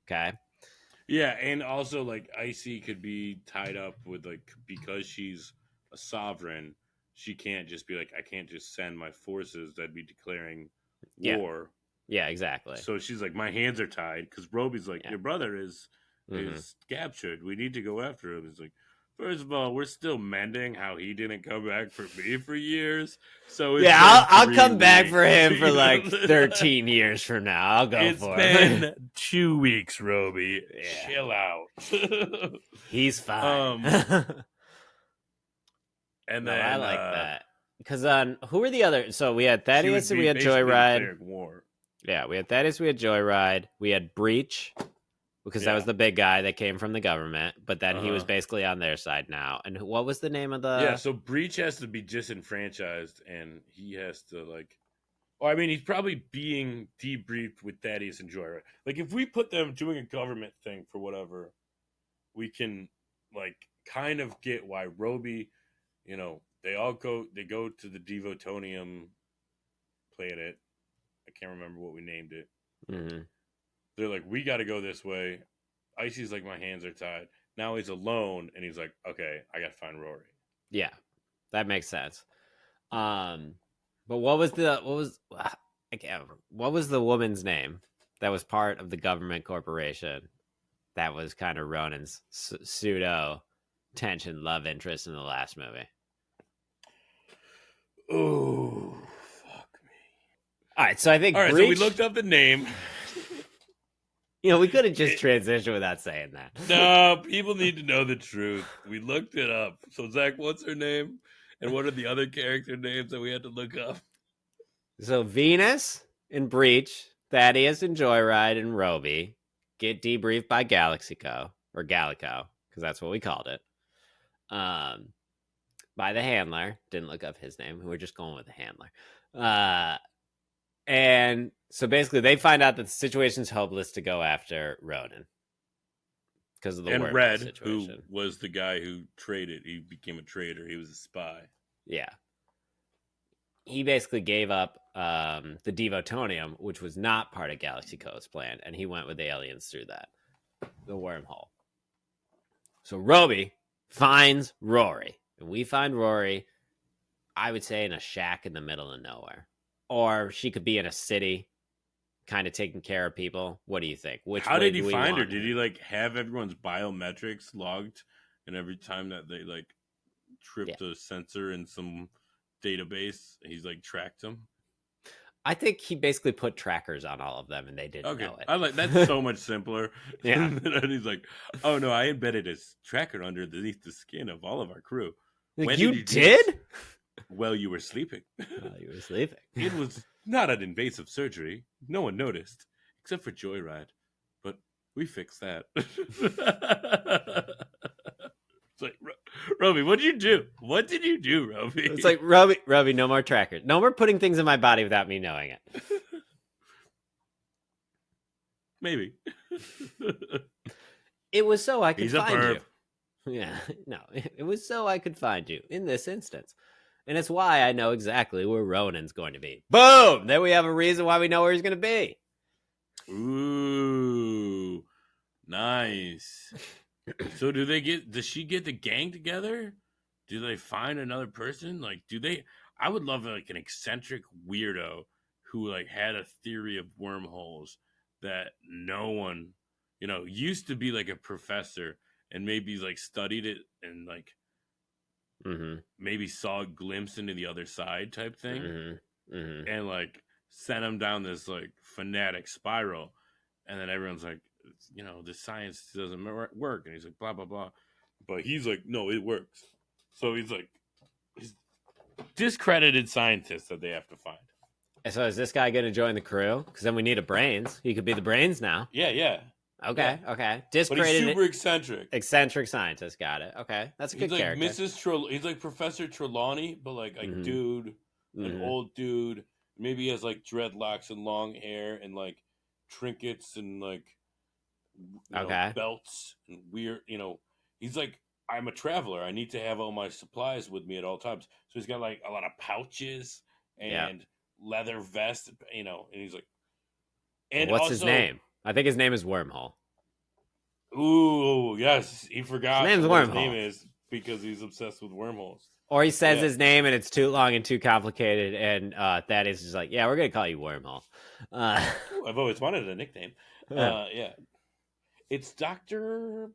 Okay. Yeah, and also like Icy could be tied up with like because she's a sovereign, she can't just be like I can't just send my forces. That'd be declaring Yeah. war. Yeah. Exactly. So she's like my hands are tied because Roby's like Yeah. your brother Mm-hmm. is captured. We need to go after him. It's like first of all, we're still mending how he didn't come back for me for years. So it's Yeah, been I'll 3 come back for weeks. him for like 13 years from now. I'll go It's for him. been 2 weeks, Roby. Yeah. Chill out. He's fine. And No, I then like that. Because who were the other? So we had she would Thaddeus and be we had basically Joyride. declaring war. Yeah, we had Thaddeus, we had Joyride. We had Breach, because that Yeah. was the big guy that came from the government. But then he was Uh-huh. basically on their side now. And what was the name of Yeah, the. so Breach has to be disenfranchised and he has to like well, I mean, he's probably being debriefed with Thaddeus and Joyride. Like, if we put them doing a government thing for whatever, we can, like, kind of get why Roby, they go to the Devotonium planet. I can't remember what we named it. Mhm. They're like, we got to go this way. Icy's like, my hands are tied. Now he's alone, and he's like, okay, I got to find Rory. Yeah, that makes sense. But what was the I can't remember. What was the woman's name that was part of the government corporation that was kind of Ronan's pseudo tension love interest in the last movie? Oh, fuck me. All right, so I think All right, Breach, so we looked up the name. we could have just transitioned without saying that. No, people need to know the truth. We looked it up. So, Zach, what's her name? And what are the other character names that we had to look up? So Venus and Breach, Thaddeus and Joyride and Roby get debriefed by Galaxico or Gallico, because that's what we called it. By the handler. Didn't look up his name. We're just going with the handler. And so basically they find out that the situation's hopeless to go after Ronan. Because of the And wormhole Red, situation. who was the guy who traded, he became a traitor. He was a spy. Yeah. He basically gave up the Devotonium, which was not part of Galaxy Co's plan, and he went with the aliens through that, the wormhole. So Roby finds Rory, and we find Rory, I would say, in a shack in the middle of nowhere, or she could be in a city, kind of taking care of people. What do you think? How did he find her? Did he like have everyone's biometrics logged, and every time that they like tripped a sensor in some database, he's like tracked them? I think he basically put trackers on all of them, and they didn't know it. I like that's so much simpler. Yeah. And he's like, "Oh no, I embedded a tracker underneath the skin of all of our crew." Like, you did? Well, you were sleeping. You were sleeping. It was not an invasive surgery. No one noticed, except for Joyride. But we fixed that. It's like, Roby, what did you do? What did you do, Roby? It's like, Roby, no more trackers. No more putting things in my body without me knowing it. Maybe. It was so I could He's a find perv. you. Yeah, no, it was so I could find you in this instance. And it's why I know exactly where Ronan's going to be. Boom! There we have a reason why we know where he's going to be. Ooh, nice. So does she get the gang together? Do they find another person? Like, I would love like an eccentric weirdo who like had a theory of wormholes that no one, used to be like a professor and maybe like studied it and like maybe saw a glimpse into the other side type thing and like sent him down this like fanatic spiral. And then everyone's like, the science doesn't work. And he's like, blah, blah, blah. But he's like, no, it works. So he's like, he's discredited scientist that they have to find. So is this guy going to join the crew? Because then we need a brains. He could be the brains now. Yeah. Okay, okay. Disc But he's created super eccentric. eccentric scientist. Got it. Okay, that's a He's good like character. He's like Professor Trelawney, but like Mm-hmm. dude, an Mm-hmm. old dude. Maybe he has like dreadlocks and long hair and like trinkets and like Okay. belts and weird. He's like, I'm a traveler. I need to have all my supplies with me at all times. So he's got like a lot of pouches Yeah. and leather vest. And he's like, and What's his also, name? I think his name is Wormhole. ooh, yes, he His forgot name's what his name Wormhole. is because he's obsessed with wormholes. Or he says Yeah. his name and it's too long and too complicated, and Thaddeus is like, yeah, we're gonna call you Wormhole. Ooh, I've always wanted a nickname. Yeah. Yeah. It's Doctor.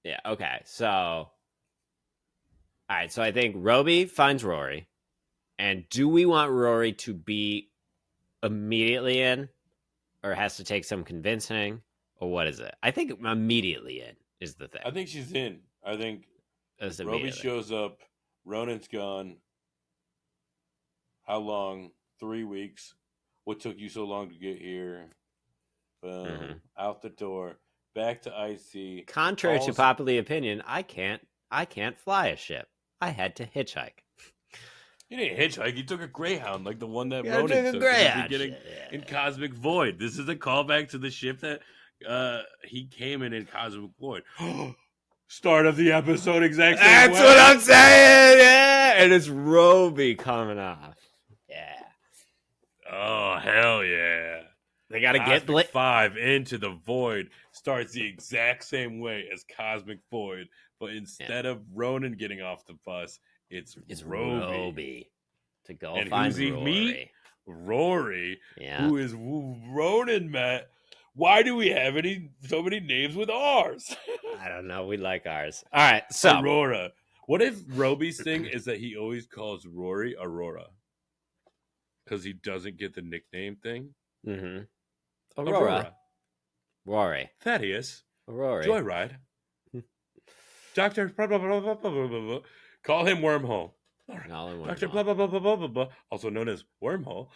Yeah. Okay. So, all right. So I think Roby finds Rory, and do we want Rory to be immediately in, or has to take some convincing, or what is it? I think immediately in is the thing. I think she's in. I think It's Roby immediately. shows up. Ronan's gone. How long? 3 weeks. What took you so long to get here? Boom. Mhm. Out the door. Back to IC. Contrary to Calls. popular opinion, I can't fly a ship. I had to hitchhike. He didn't hitchhike. He took a Greyhound, like the one that Yeah, I Ronan took a took in Greyhound. the beginning Yeah. in Cosmic Void. This is a callback to the ship that he came in Cosmic Void. Start of the episode, exact same That's way. what I'm saying. Yeah, and it's Roby coming off. Yeah, Oh hell yeah! they gotta Cosmic get 5 into the Void starts the exact same way as Cosmic Void, but instead of Ronan getting off the bus, it's Roby to go and find who's he meet? Rory. Rory, Yeah, who is who Ronan met. Why do we have so many names with R's? I don't know. We like ours. All right, so Aurora. What if Roby's thing is that he always calls Rory Aurora? Because he doesn't get the nickname thing? mm-hmm. Aurora, Rory, Thaddeus. Rory. Joyride. Doctor. Blah, blah, blah, blah, blah, blah, blah. Call him Wormhole. All in one Doctor. ball. Blah, blah, blah, blah, blah, blah. Also known as Wormhole.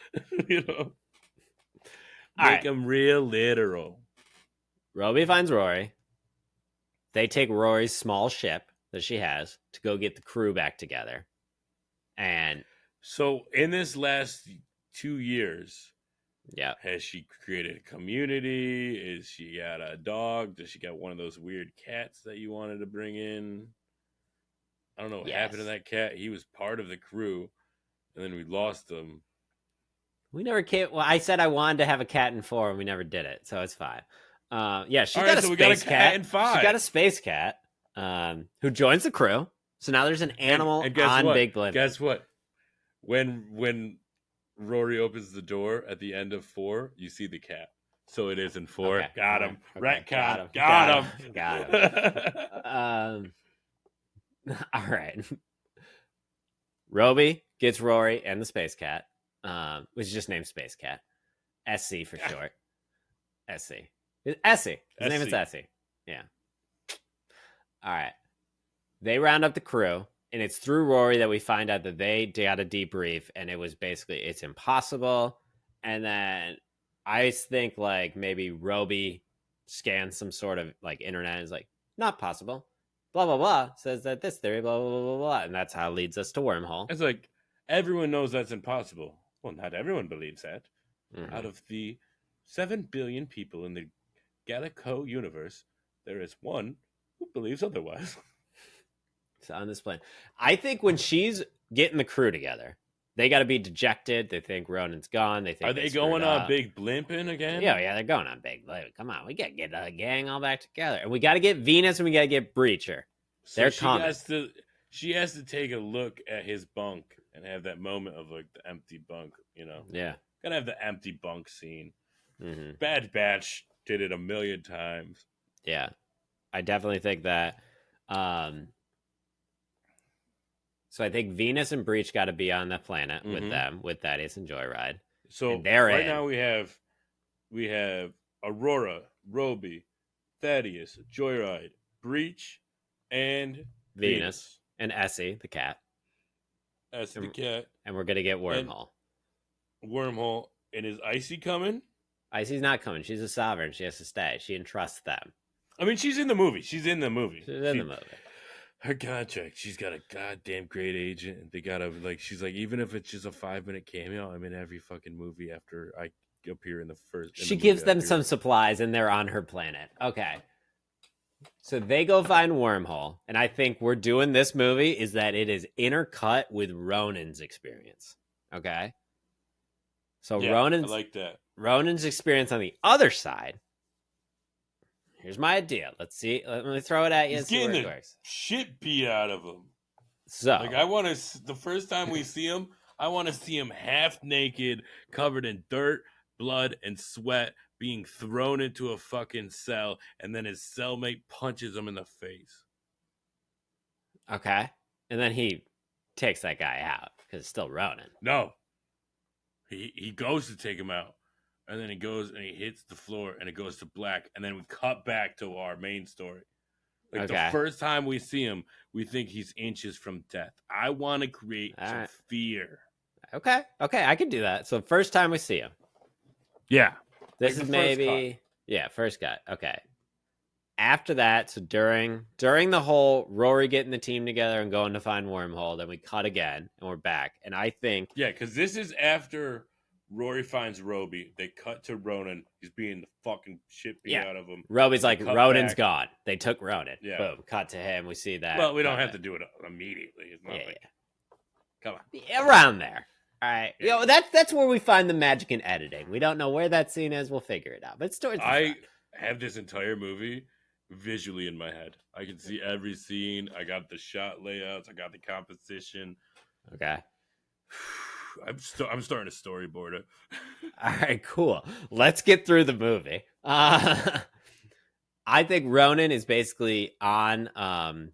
All Make right. him real literal. Roby finds Rory. They take Rory's small ship that she has to go get the crew back together. And So in this last 2 years, yeah, has she created a community? Is she got a dog? Does she got one of those weird cats that you wanted to bring in? I don't know what happened to that cat. He was part of the crew, and then we lost him. we never came. Well, I said I wanted to have a cat in 4, and we never did it, so it's fine. Yeah, she's got a space cat in 5. She got a space cat who joins the crew. So now there's an animal and guess on what? Big Blimp. Guess what? When Rory opens the door at the end of 4, you see the cat. So it is in 4. Okay. Got him. Okay. Retcon. Got him. Got him. All right. Roby gets Rory and the space cat, which is just named Space Cat. SC for short. SC. Essie. His name is Essie. Yeah. All right. They round up the crew, and it's through Rory that we find out that they got a debrief, and it was basically, it's impossible. And then I think like maybe Roby scans some sort of like internet and is like, not possible. Blah, blah, blah, says that this theory, blah, blah, blah, blah, blah. And that's how it leads us to Wormhole. It's like, everyone knows that's impossible. Well, not everyone believes that. Mm-hmm. Out of the 7 billion people in the Gallico universe, there is one who believes otherwise. So on this plane, I think when she's getting the crew together, they got to be dejected. They think Ronan's gone. They think Are they going on Big Blimping again? Yeah, they're going on Big Blimping. Come on, we got to get the gang all back together, and we got to get Venus and we got to get Breacher. So they're she coming. She has to take a look at his bunk and have that moment of like the empty bunk. Yeah, gotta have the empty bunk scene. Mm-hmm. Bad Batch did it a million times. Yeah, I definitely think that. So I think Venus and Breach got to be on the planet with them, with Thaddeus and Joyride. So and they're right in. now we have Aurora, Roby, Thaddeus, Joyride, Breach, and Venus and Essie, the cat. That's the and, cat. and we're gonna get And Wormhole. Wormhole. And is Icy coming? Icy's not coming. She's a sovereign. She has to stay. She entrusts them. I mean, she's in the movie. She's in the movie. She's in the movie. Her contract. She's got a goddamn great agent, and they gotta like. She's like, even if it's just a 5-minute cameo, I'm in every fucking movie after I appear in the first. She gives them some supplies, and they're on her planet. Okay. So they go find Wormhole, and I think we're doing this movie is that it is intercut with Ronan's experience. Okay. So yeah, I like that. Ronan's experience on the other side. Here's my idea. Let's see. Let me throw it at you. He's and see where getting it the works. shit beat out of him. So, like, I want to. The first time we see him, I want to see him half naked, covered in dirt, blood, and sweat, being thrown into a fucking cell, and then his cellmate punches him in the face. okay, and then he takes that guy out because it's still Ronan. No, he goes to take him out, and then he goes and he hits the floor, and it goes to black, and then we cut back to our main story. Like, the first time we see him, we think he's inches from death. I want to create some fear. Okay, I can do that. So first time we see him. Yeah. This is maybe first cut. Okay. After that, so during the whole Rory getting the team together and going to find Wormhole, then we cut again and we're back. And I think because this is after Rory finds Roby. They cut to Ronan. He's being the fucking shit beat out of him. Roby's like, Ronan's gone. They took Ronan. Yeah. Boom. Cut to him. We see that. Well, we don't have to do it immediately. It's not come on. Around there. All right. Yeah. That's where we find the magic in editing. We don't know where that scene is. We'll figure it out. But it's towards the front. Have this entire movie visually in my head. I can see every scene. I got the shot layouts. I got the composition. Okay. I'm starting to storyboard it. All right, cool. Let's get through the movie. I think Ronan is basically on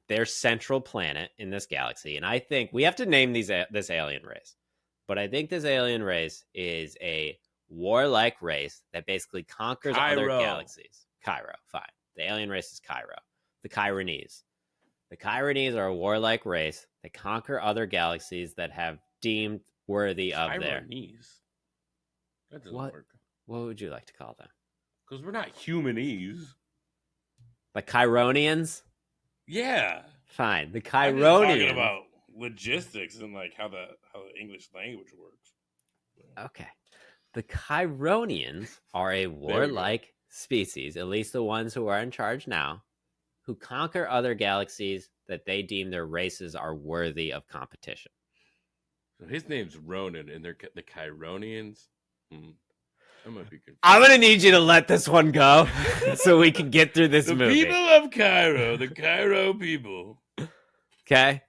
their central planet in this galaxy, and I think we have to name this alien race. But I think this alien race is a warlike race that basically conquers other galaxies. Cairo, fine. The alien race is Cairo. The Chironese. The Chironese are a warlike race that conquer other galaxies that have deemed worthy of their. That doesn't work. What would you like to call them? Because we're not humanese. The Chironians? Yeah. Fine. The Chironians. I'm just talking about logistics and like how the English language works. Okay. The Chironians are a warlike species, at least the ones who are in charge now, who conquer other galaxies that they deem their races are worthy of competition. So his name's Ronan, and they're the Chironians. I might be confused. I'm gonna need you to let this one go, so we can get through this movie. The people of Cairo, the Cairo people. Okay.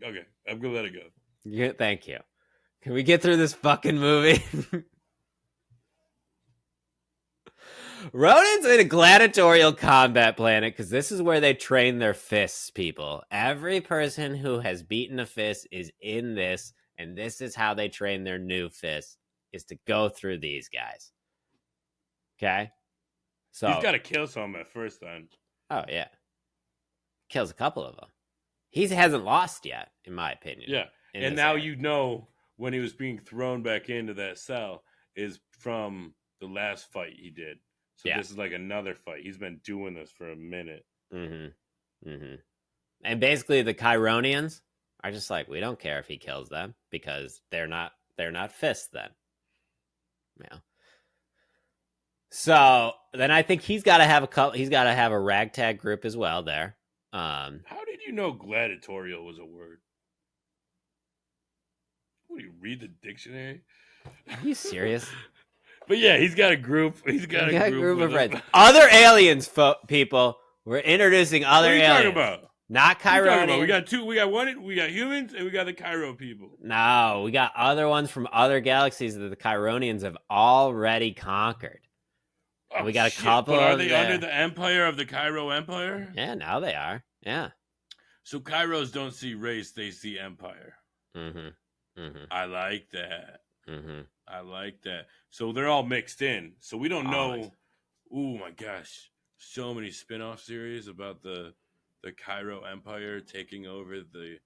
Okay, I'm gonna let it go. Yeah, thank you. Can we get through this fucking movie? Ronan's in a gladiatorial combat planet because this is where they train their fists, people. Every person who has beaten a fist is in this, and this is how they train their new fists, is to go through these guys. Okay? So he's got to kill some at first then. Oh, yeah. Kills a couple of them. He hasn't lost yet, in my opinion. Yeah, and now you know when he was being thrown back into that cell is from the last fight he did. So this is like another fight. He's been doing this for a minute. Mm-hmm. Mm-hmm. And basically the Chironians are just like, we don't care if he kills them because they're not fists then. Yeah. So then I think he's got to have a ragtag group as well there. How did you know gladiatorial was a word? What, do you read the dictionary? Are you serious? But yeah, he's got a group. He's got a group of friends. Other aliens, people. We're introducing other aliens. What are you talking about? Not Chironians. We got two. We got humans, and we got the Cairo people. No, we got other ones from other galaxies that the Chironians have already conquered. Oh, we got a couple. But are they under the empire of the Cairo Empire? Yeah, now they are. Yeah. So Kairos don't see race; they see empire. Mm-hmm. Mm-hmm. I like that. Mm-hmm. I like that. So they're all mixed in. So we don't know. Oh my gosh, so many spin-off series about the Cairo Empire taking over the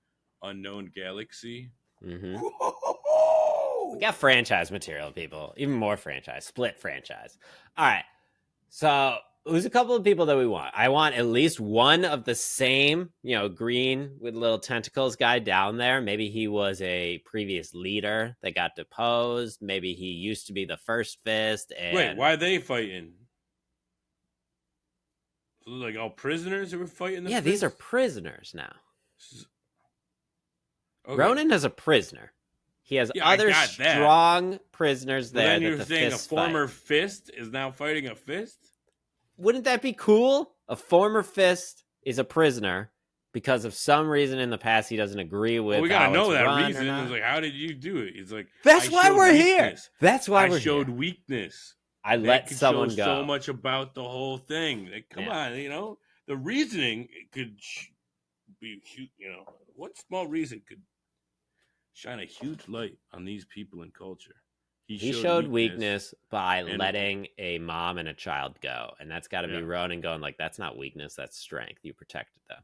unknown galaxy. Mm-hmm. We Whoa! got franchise material, people. Even more franchise. Split franchise. All right. So who's a couple of people that we want? I want at least one of the same, green with little tentacles guy down there. Maybe he was a previous leader that got deposed. Maybe he used to be the First Fist. Wait, And why are they fighting? So like all prisoners who were fighting the yeah, these are fist? prisoners now. Okay. Ronan is a prisoner. He has Yeah, I other got that. strong prisoners But there then that you're the saying a fists fight. former fist is now fighting a fist? Wouldn't that be cool? A former fist is a prisoner because of some reason in the past he doesn't agree with Well, we gotta how it's know that run or reason. It's not. like, how did you do it? It's like, That's I why showed we're weakness. here. That's why I we're showed here. weakness. I That let could show someone go. so much about the whole thing. Like, come Yeah. on, the reasoning could be huge. What small reason could shine a huge light on these people and culture? He showed weakness by letting a mom and a child go, and that's got to be Ronan going like, "That's not weakness, that's strength. You protected them."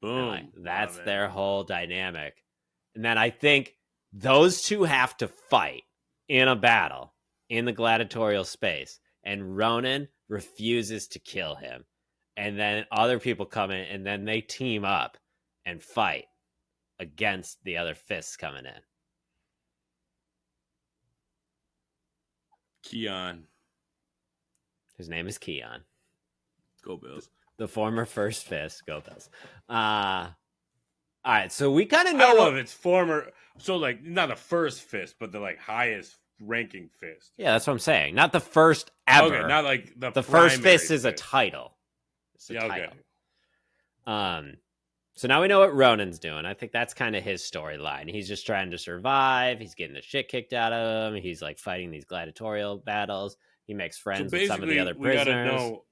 Boom. And like, that's their whole dynamic. And then I think those two have to fight in a battle in the gladiatorial space, and Ronan refuses to kill him. And then other people come in, and then they team up and fight against the other fists coming in. Keon. His name is Keon. Go Bills. The former First Fist. Go Bills. All right, so we kind of I know don't know if it's former. So like not the first fist, but the like highest ranking fist. Yeah, that's what I'm saying. Not the first ever. Okay, not like the first fist is a title. It's a title. Okay. So now we know what Ronan's doing. I think that's kind of his storyline. He's just trying to survive. He's getting the shit kicked out of him. He's like fighting these gladiatorial battles. He makes friends with some of the other prisoners. We gotta know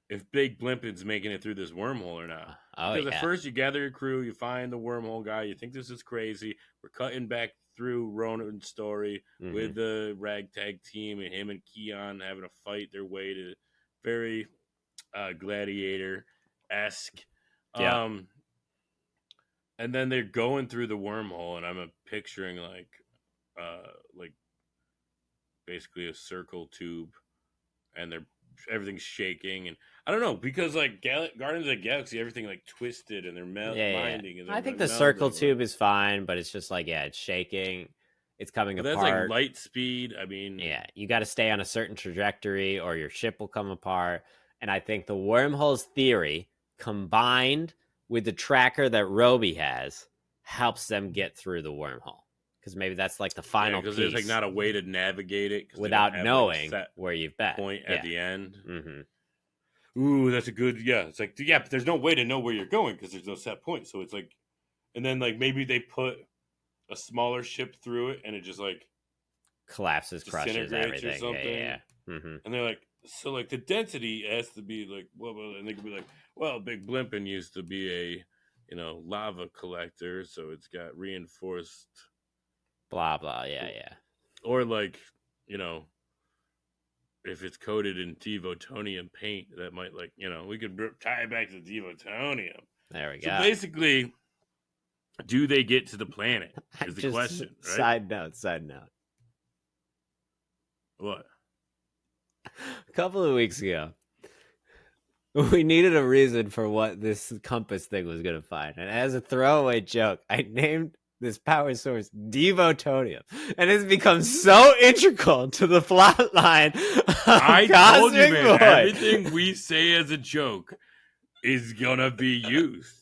if Big Blimpin's making it through this wormhole or not. Because at first you gather your crew, you find the wormhole guy, you think this is crazy. We're cutting back through Ronan's story with the ragtag team and him and Keon having to fight their way to very gladiator-esque. Yeah. And then they're going through the wormhole, and I'm picturing like basically a circle tube, and everything's shaking, and I don't know, because like Guardians of the Galaxy, everything like twisted, and they're minding. And I think the circle tube is fine, but it's just like it's shaking, it's coming apart. That's like light speed. I mean, you got to stay on a certain trajectory, or your ship will come apart. And I think the wormholes theory combined with the tracker that Roby has helps them get through the wormhole. Because maybe that's like the final piece. Because there's like not a way to navigate it without knowing where you've been. Point at the end. Mm-hmm. Ooh, that's a good. Yeah, it's like but there's no way to know where you're going because there's no set point. So it's like, and then like maybe they put a smaller ship through it and it just like collapses, crushes everything. Or something. Yeah. Mm-hmm. And they're like, so like the density has to be like, well, and they could be like, well, Big Blimpin used to be a lava collector, so it's got reinforced blah blah. Yeah. Or like, if it's coated in devotonium paint, that might like, we could tie it back to devotonium. There we go. So basically, do they get to the planet? Is the question. Right? Side note. What? A couple of weeks ago, we needed a reason for what this compass thing was going to find. And as a throwaway joke, I named this power source Devotonium. And it's become so integral to the plot line. I told you, man, everything we say as a joke is going to be used.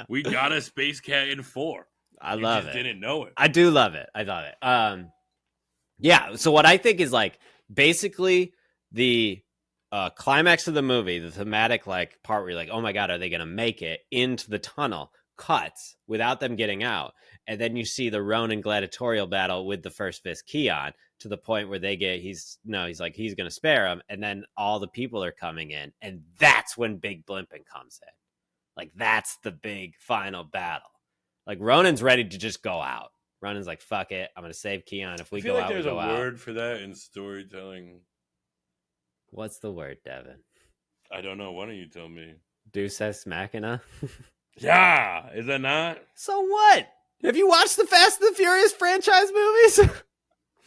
We got a Space Cat in 4. I love it. Didn't know it. I do love it. I love it. Yeah. So what I think is like basically the climax of the movie, the thematic like part where you're like, oh my God, are they going to make it into the tunnel? Cuts without them getting out. And then you see the Ronan gladiatorial battle with the First Fist Keon to the point where he's going to spare him. And then all the people are coming in. And that's when Big Blimpin comes in. Like, that's the big final battle. Like, Ronan's ready to just go out. Ronan's like, fuck it. I'm going to save Keon. If we go out, we go out. There's a word for that in storytelling. What's the word, Devin? I don't know. Why don't you tell me? Deus Ex Machina? Yeah, is that not? So what? Have you watched the Fast and the Furious franchise movies?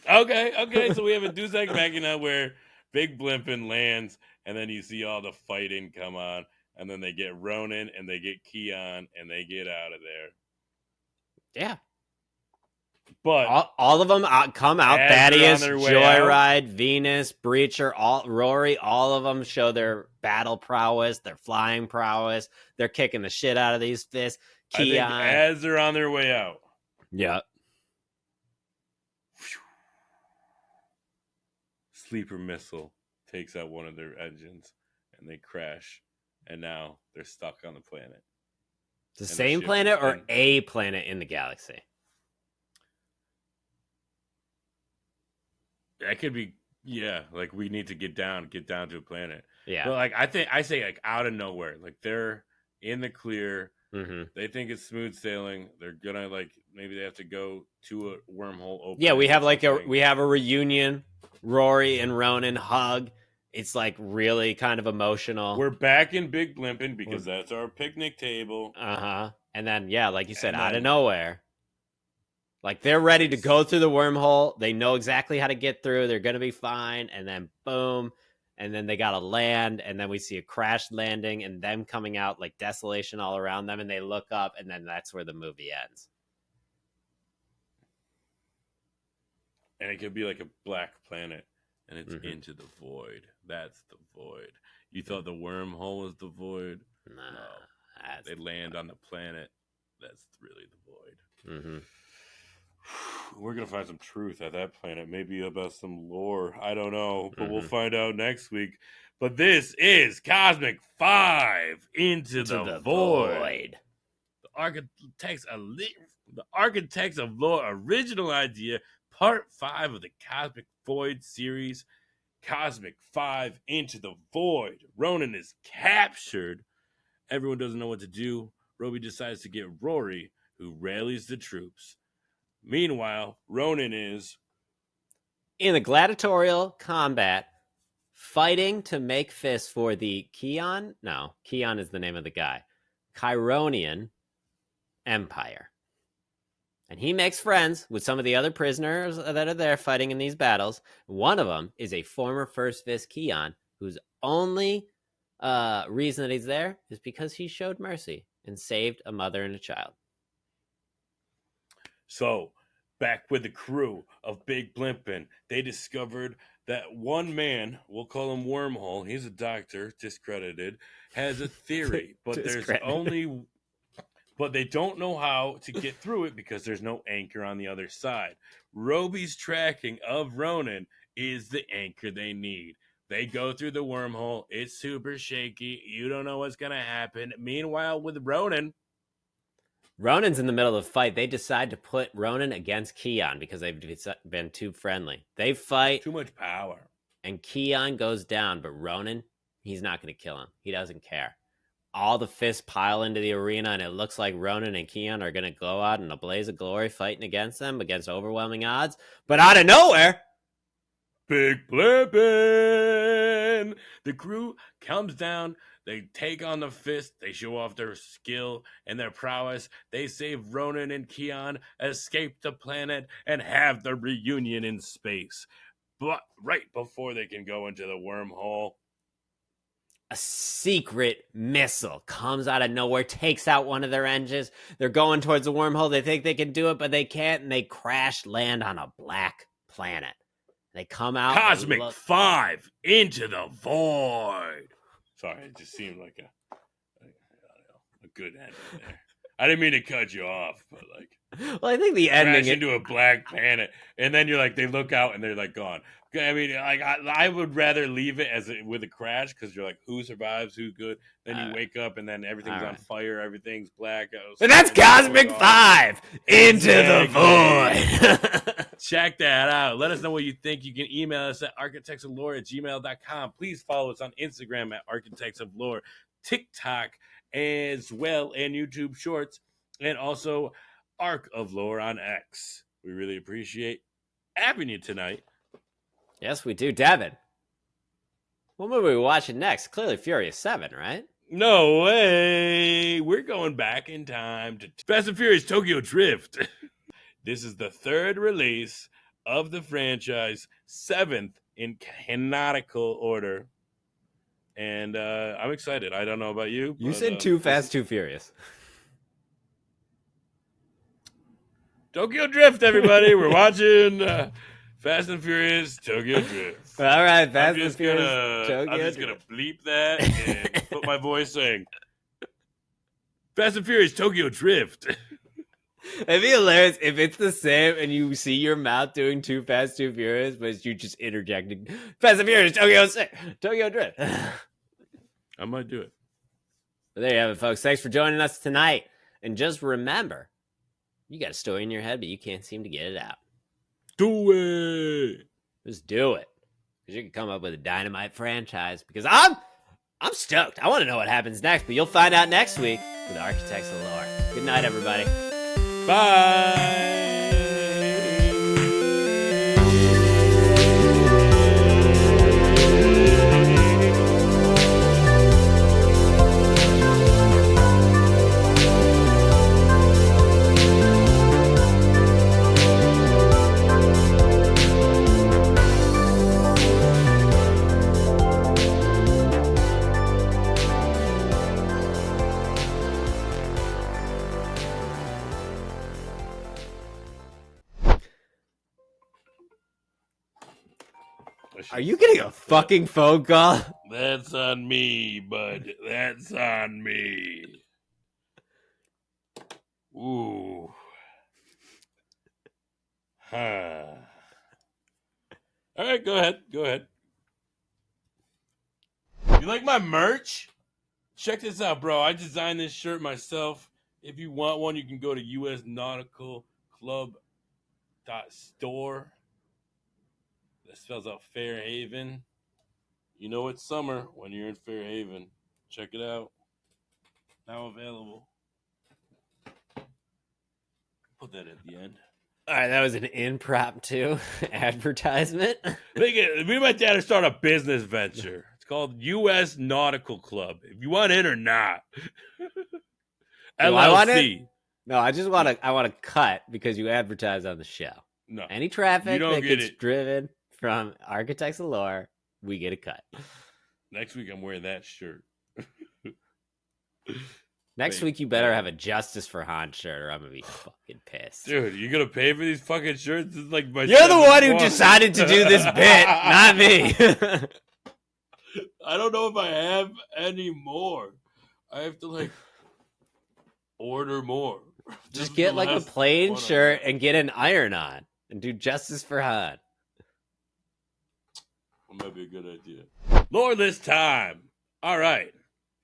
Okay. So we have a Deus Ex Machina where Big Blimpin lands, and then you see all the fighting come on, and then they get Ronan and they get Keon, and they get out of there. Yeah. But All of them come out. as they're on Thaddeus, their way out, Joyride, Venus, Breacher, Rory, all of them show their battle prowess, their flying prowess. They're kicking the shit out of these fists. I think Keon. as they're on their way out, Yeah. sleeper missile takes out one of their engines, and they crash, and now they're stuck on the planet. The same planet or in a planet in the galaxy? That could be, yeah. Like we need to get down to a planet. Yeah. But like I say like out of nowhere, like they're in the clear. Mm-hmm. They think it's smooth sailing. They're gonna like maybe they have to go to a wormhole open. Yeah, we have a reunion. Rory and Ronan hug. It's like really kind of emotional. We're back in Big Blimpin because that's our picnic table. And then yeah, like you said, out of nowhere. Like they're ready to go through the wormhole. They know exactly how to get through. They're gonna be fine. And then boom. And then they gotta land, and then we see a crash landing and them coming out like desolation all around them, and they look up, and then that's where the movie ends. And it could be like a black planet, and it's into the void. That's the void. You thought the wormhole was the void? No. They land on the planet. That's really the void. Mm-hmm. We're going to find some truth at that planet. Maybe about some lore. I don't know, but we'll find out next week. But this is Cosmic 5 Into the Void. The Architects of Lore original idea, part 5 of the Cosmic Void series. Cosmic 5 Into the Void. Ronan is captured. Everyone doesn't know what to do. Roby decides to get Rory, who rallies the troops. Meanwhile, Ronan is in the gladiatorial combat, fighting to make fists for the Keon. No, Keon is the name of the guy. Chironian Empire. And he makes friends with some of the other prisoners that are there fighting in these battles. One of them is a former First Fist Keon, whose only reason that he's there is because he showed mercy and saved a mother and a child. So, back with the crew of Big Blimpin, they discovered that one man, we'll call him Wormhole, he's a doctor, discredited, has a theory, but but they don't know how to get through it because there's no anchor on the other side. Roby's tracking of Ronan is the anchor they need. They go through the wormhole. It's super shaky. You don't know what's going to happen. Meanwhile, with Ronan's in the middle of the fight. They decide to put Ronan against Keon because they've been too friendly. They fight. Too much power. And Keon goes down, but Ronan, he's not going to kill him. He doesn't care. All the fists pile into the arena, and it looks like Ronan and Keon are going to go out in a blaze of glory fighting against them, against overwhelming odds. But out of nowhere, Big Blimpin! The crew comes down. They take on the fist. They show off their skill and their prowess. They save Ronan and Keon, escape the planet, and have the reunion in space. But right before they can go into the wormhole, a secret missile comes out of nowhere, takes out one of their engines. They're going towards the wormhole. They think they can do it, but they can't, and they crash land on a black planet. They come out. Cosmic 5 Into the Void. Sorry, it just seemed like a good ending there. I didn't mean to cut you off, but like, well, I think the ending crash into a black planet, and then you're like, they look out and they're like gone. I mean, like I would rather leave it with a crash because you're like, who survives, who's good. Then you wake up and then everything's on fire, everything's black. But that's Cosmic 5 Into the Void. Check that out. Let us know what you think. You can email us at architectsoflore@gmail.com. Please follow us on Instagram at Architects of Lore, TikTok as well, and YouTube Shorts, and also Arc of Lore on X. We really appreciate having you tonight. Yes, we do. Devin, what movie are we watching next? Clearly Furious 7, right? No way. We're going back in time to Fast and Furious Tokyo Drift. This is the third release of the franchise, seventh in canonical order. And I'm excited. I don't know about you. You but, said Too Fast, Too Furious. Tokyo Drift, everybody. We're watching Fast and Furious Tokyo Drift. All right, Fast and Furious Tokyo I'm just going to bleep that and put my voice saying, Fast and Furious Tokyo Drift. It'd be hilarious if it's the same and you see your mouth doing Too Fast, Too Furious, but you just interjecting Fast and Furious, Tokyo Drift. I might do it. But there you have it, folks. Thanks for joining us tonight. And just remember, you got a story in your head, but you can't seem to get it out. Do it. Just do it. Because you can come up with a dynamite franchise. Because I'm stoked. I want to know what happens next, but you'll find out next week with Architects of Lore. Good night, everybody. Bye. Are you getting a fucking phone call? That's on me, bud. That's on me. Ooh. Huh. All right, go ahead. Go ahead. You like my merch? Check this out, bro. I designed this shirt myself. If you want one, you can go to usnauticalclub.store. That spells out Fairhaven. You know it's summer when you're in Fairhaven. Check it out. Now available. Put that at the end. All right, that was an impromptu advertisement. Me and my dad are starting a business venture. It's called U.S. Nautical Club. If you want in or not. LLC. No, I want to cut because you advertise on the show. No. Any traffic that gets driven from Architects of Lore, we get a cut. Next week, I'm wearing that shirt. Next week, you better have a Justice for Han shirt or I'm going to be fucking pissed. Dude, you going to pay for these fucking shirts? This is like my You're the one who decided to do this bit, not me. I don't know if I have any more. I have to, order more. Just get, a plain shirt and get an iron-on and do Justice for Han. That might be a good idea. Loreless time. All right.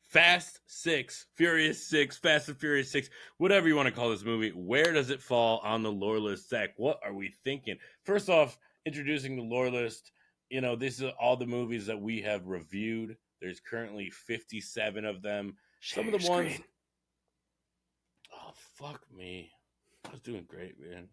Fast 6, Furious 6, Fast and Furious 6, whatever you want to call this movie. Where does it fall on the lore list, Zach? What are we thinking? First off, introducing the lore list. This is all the movies that we have reviewed. There's currently 57 of them. Some of the ones. Oh, fuck me. I was doing great, man.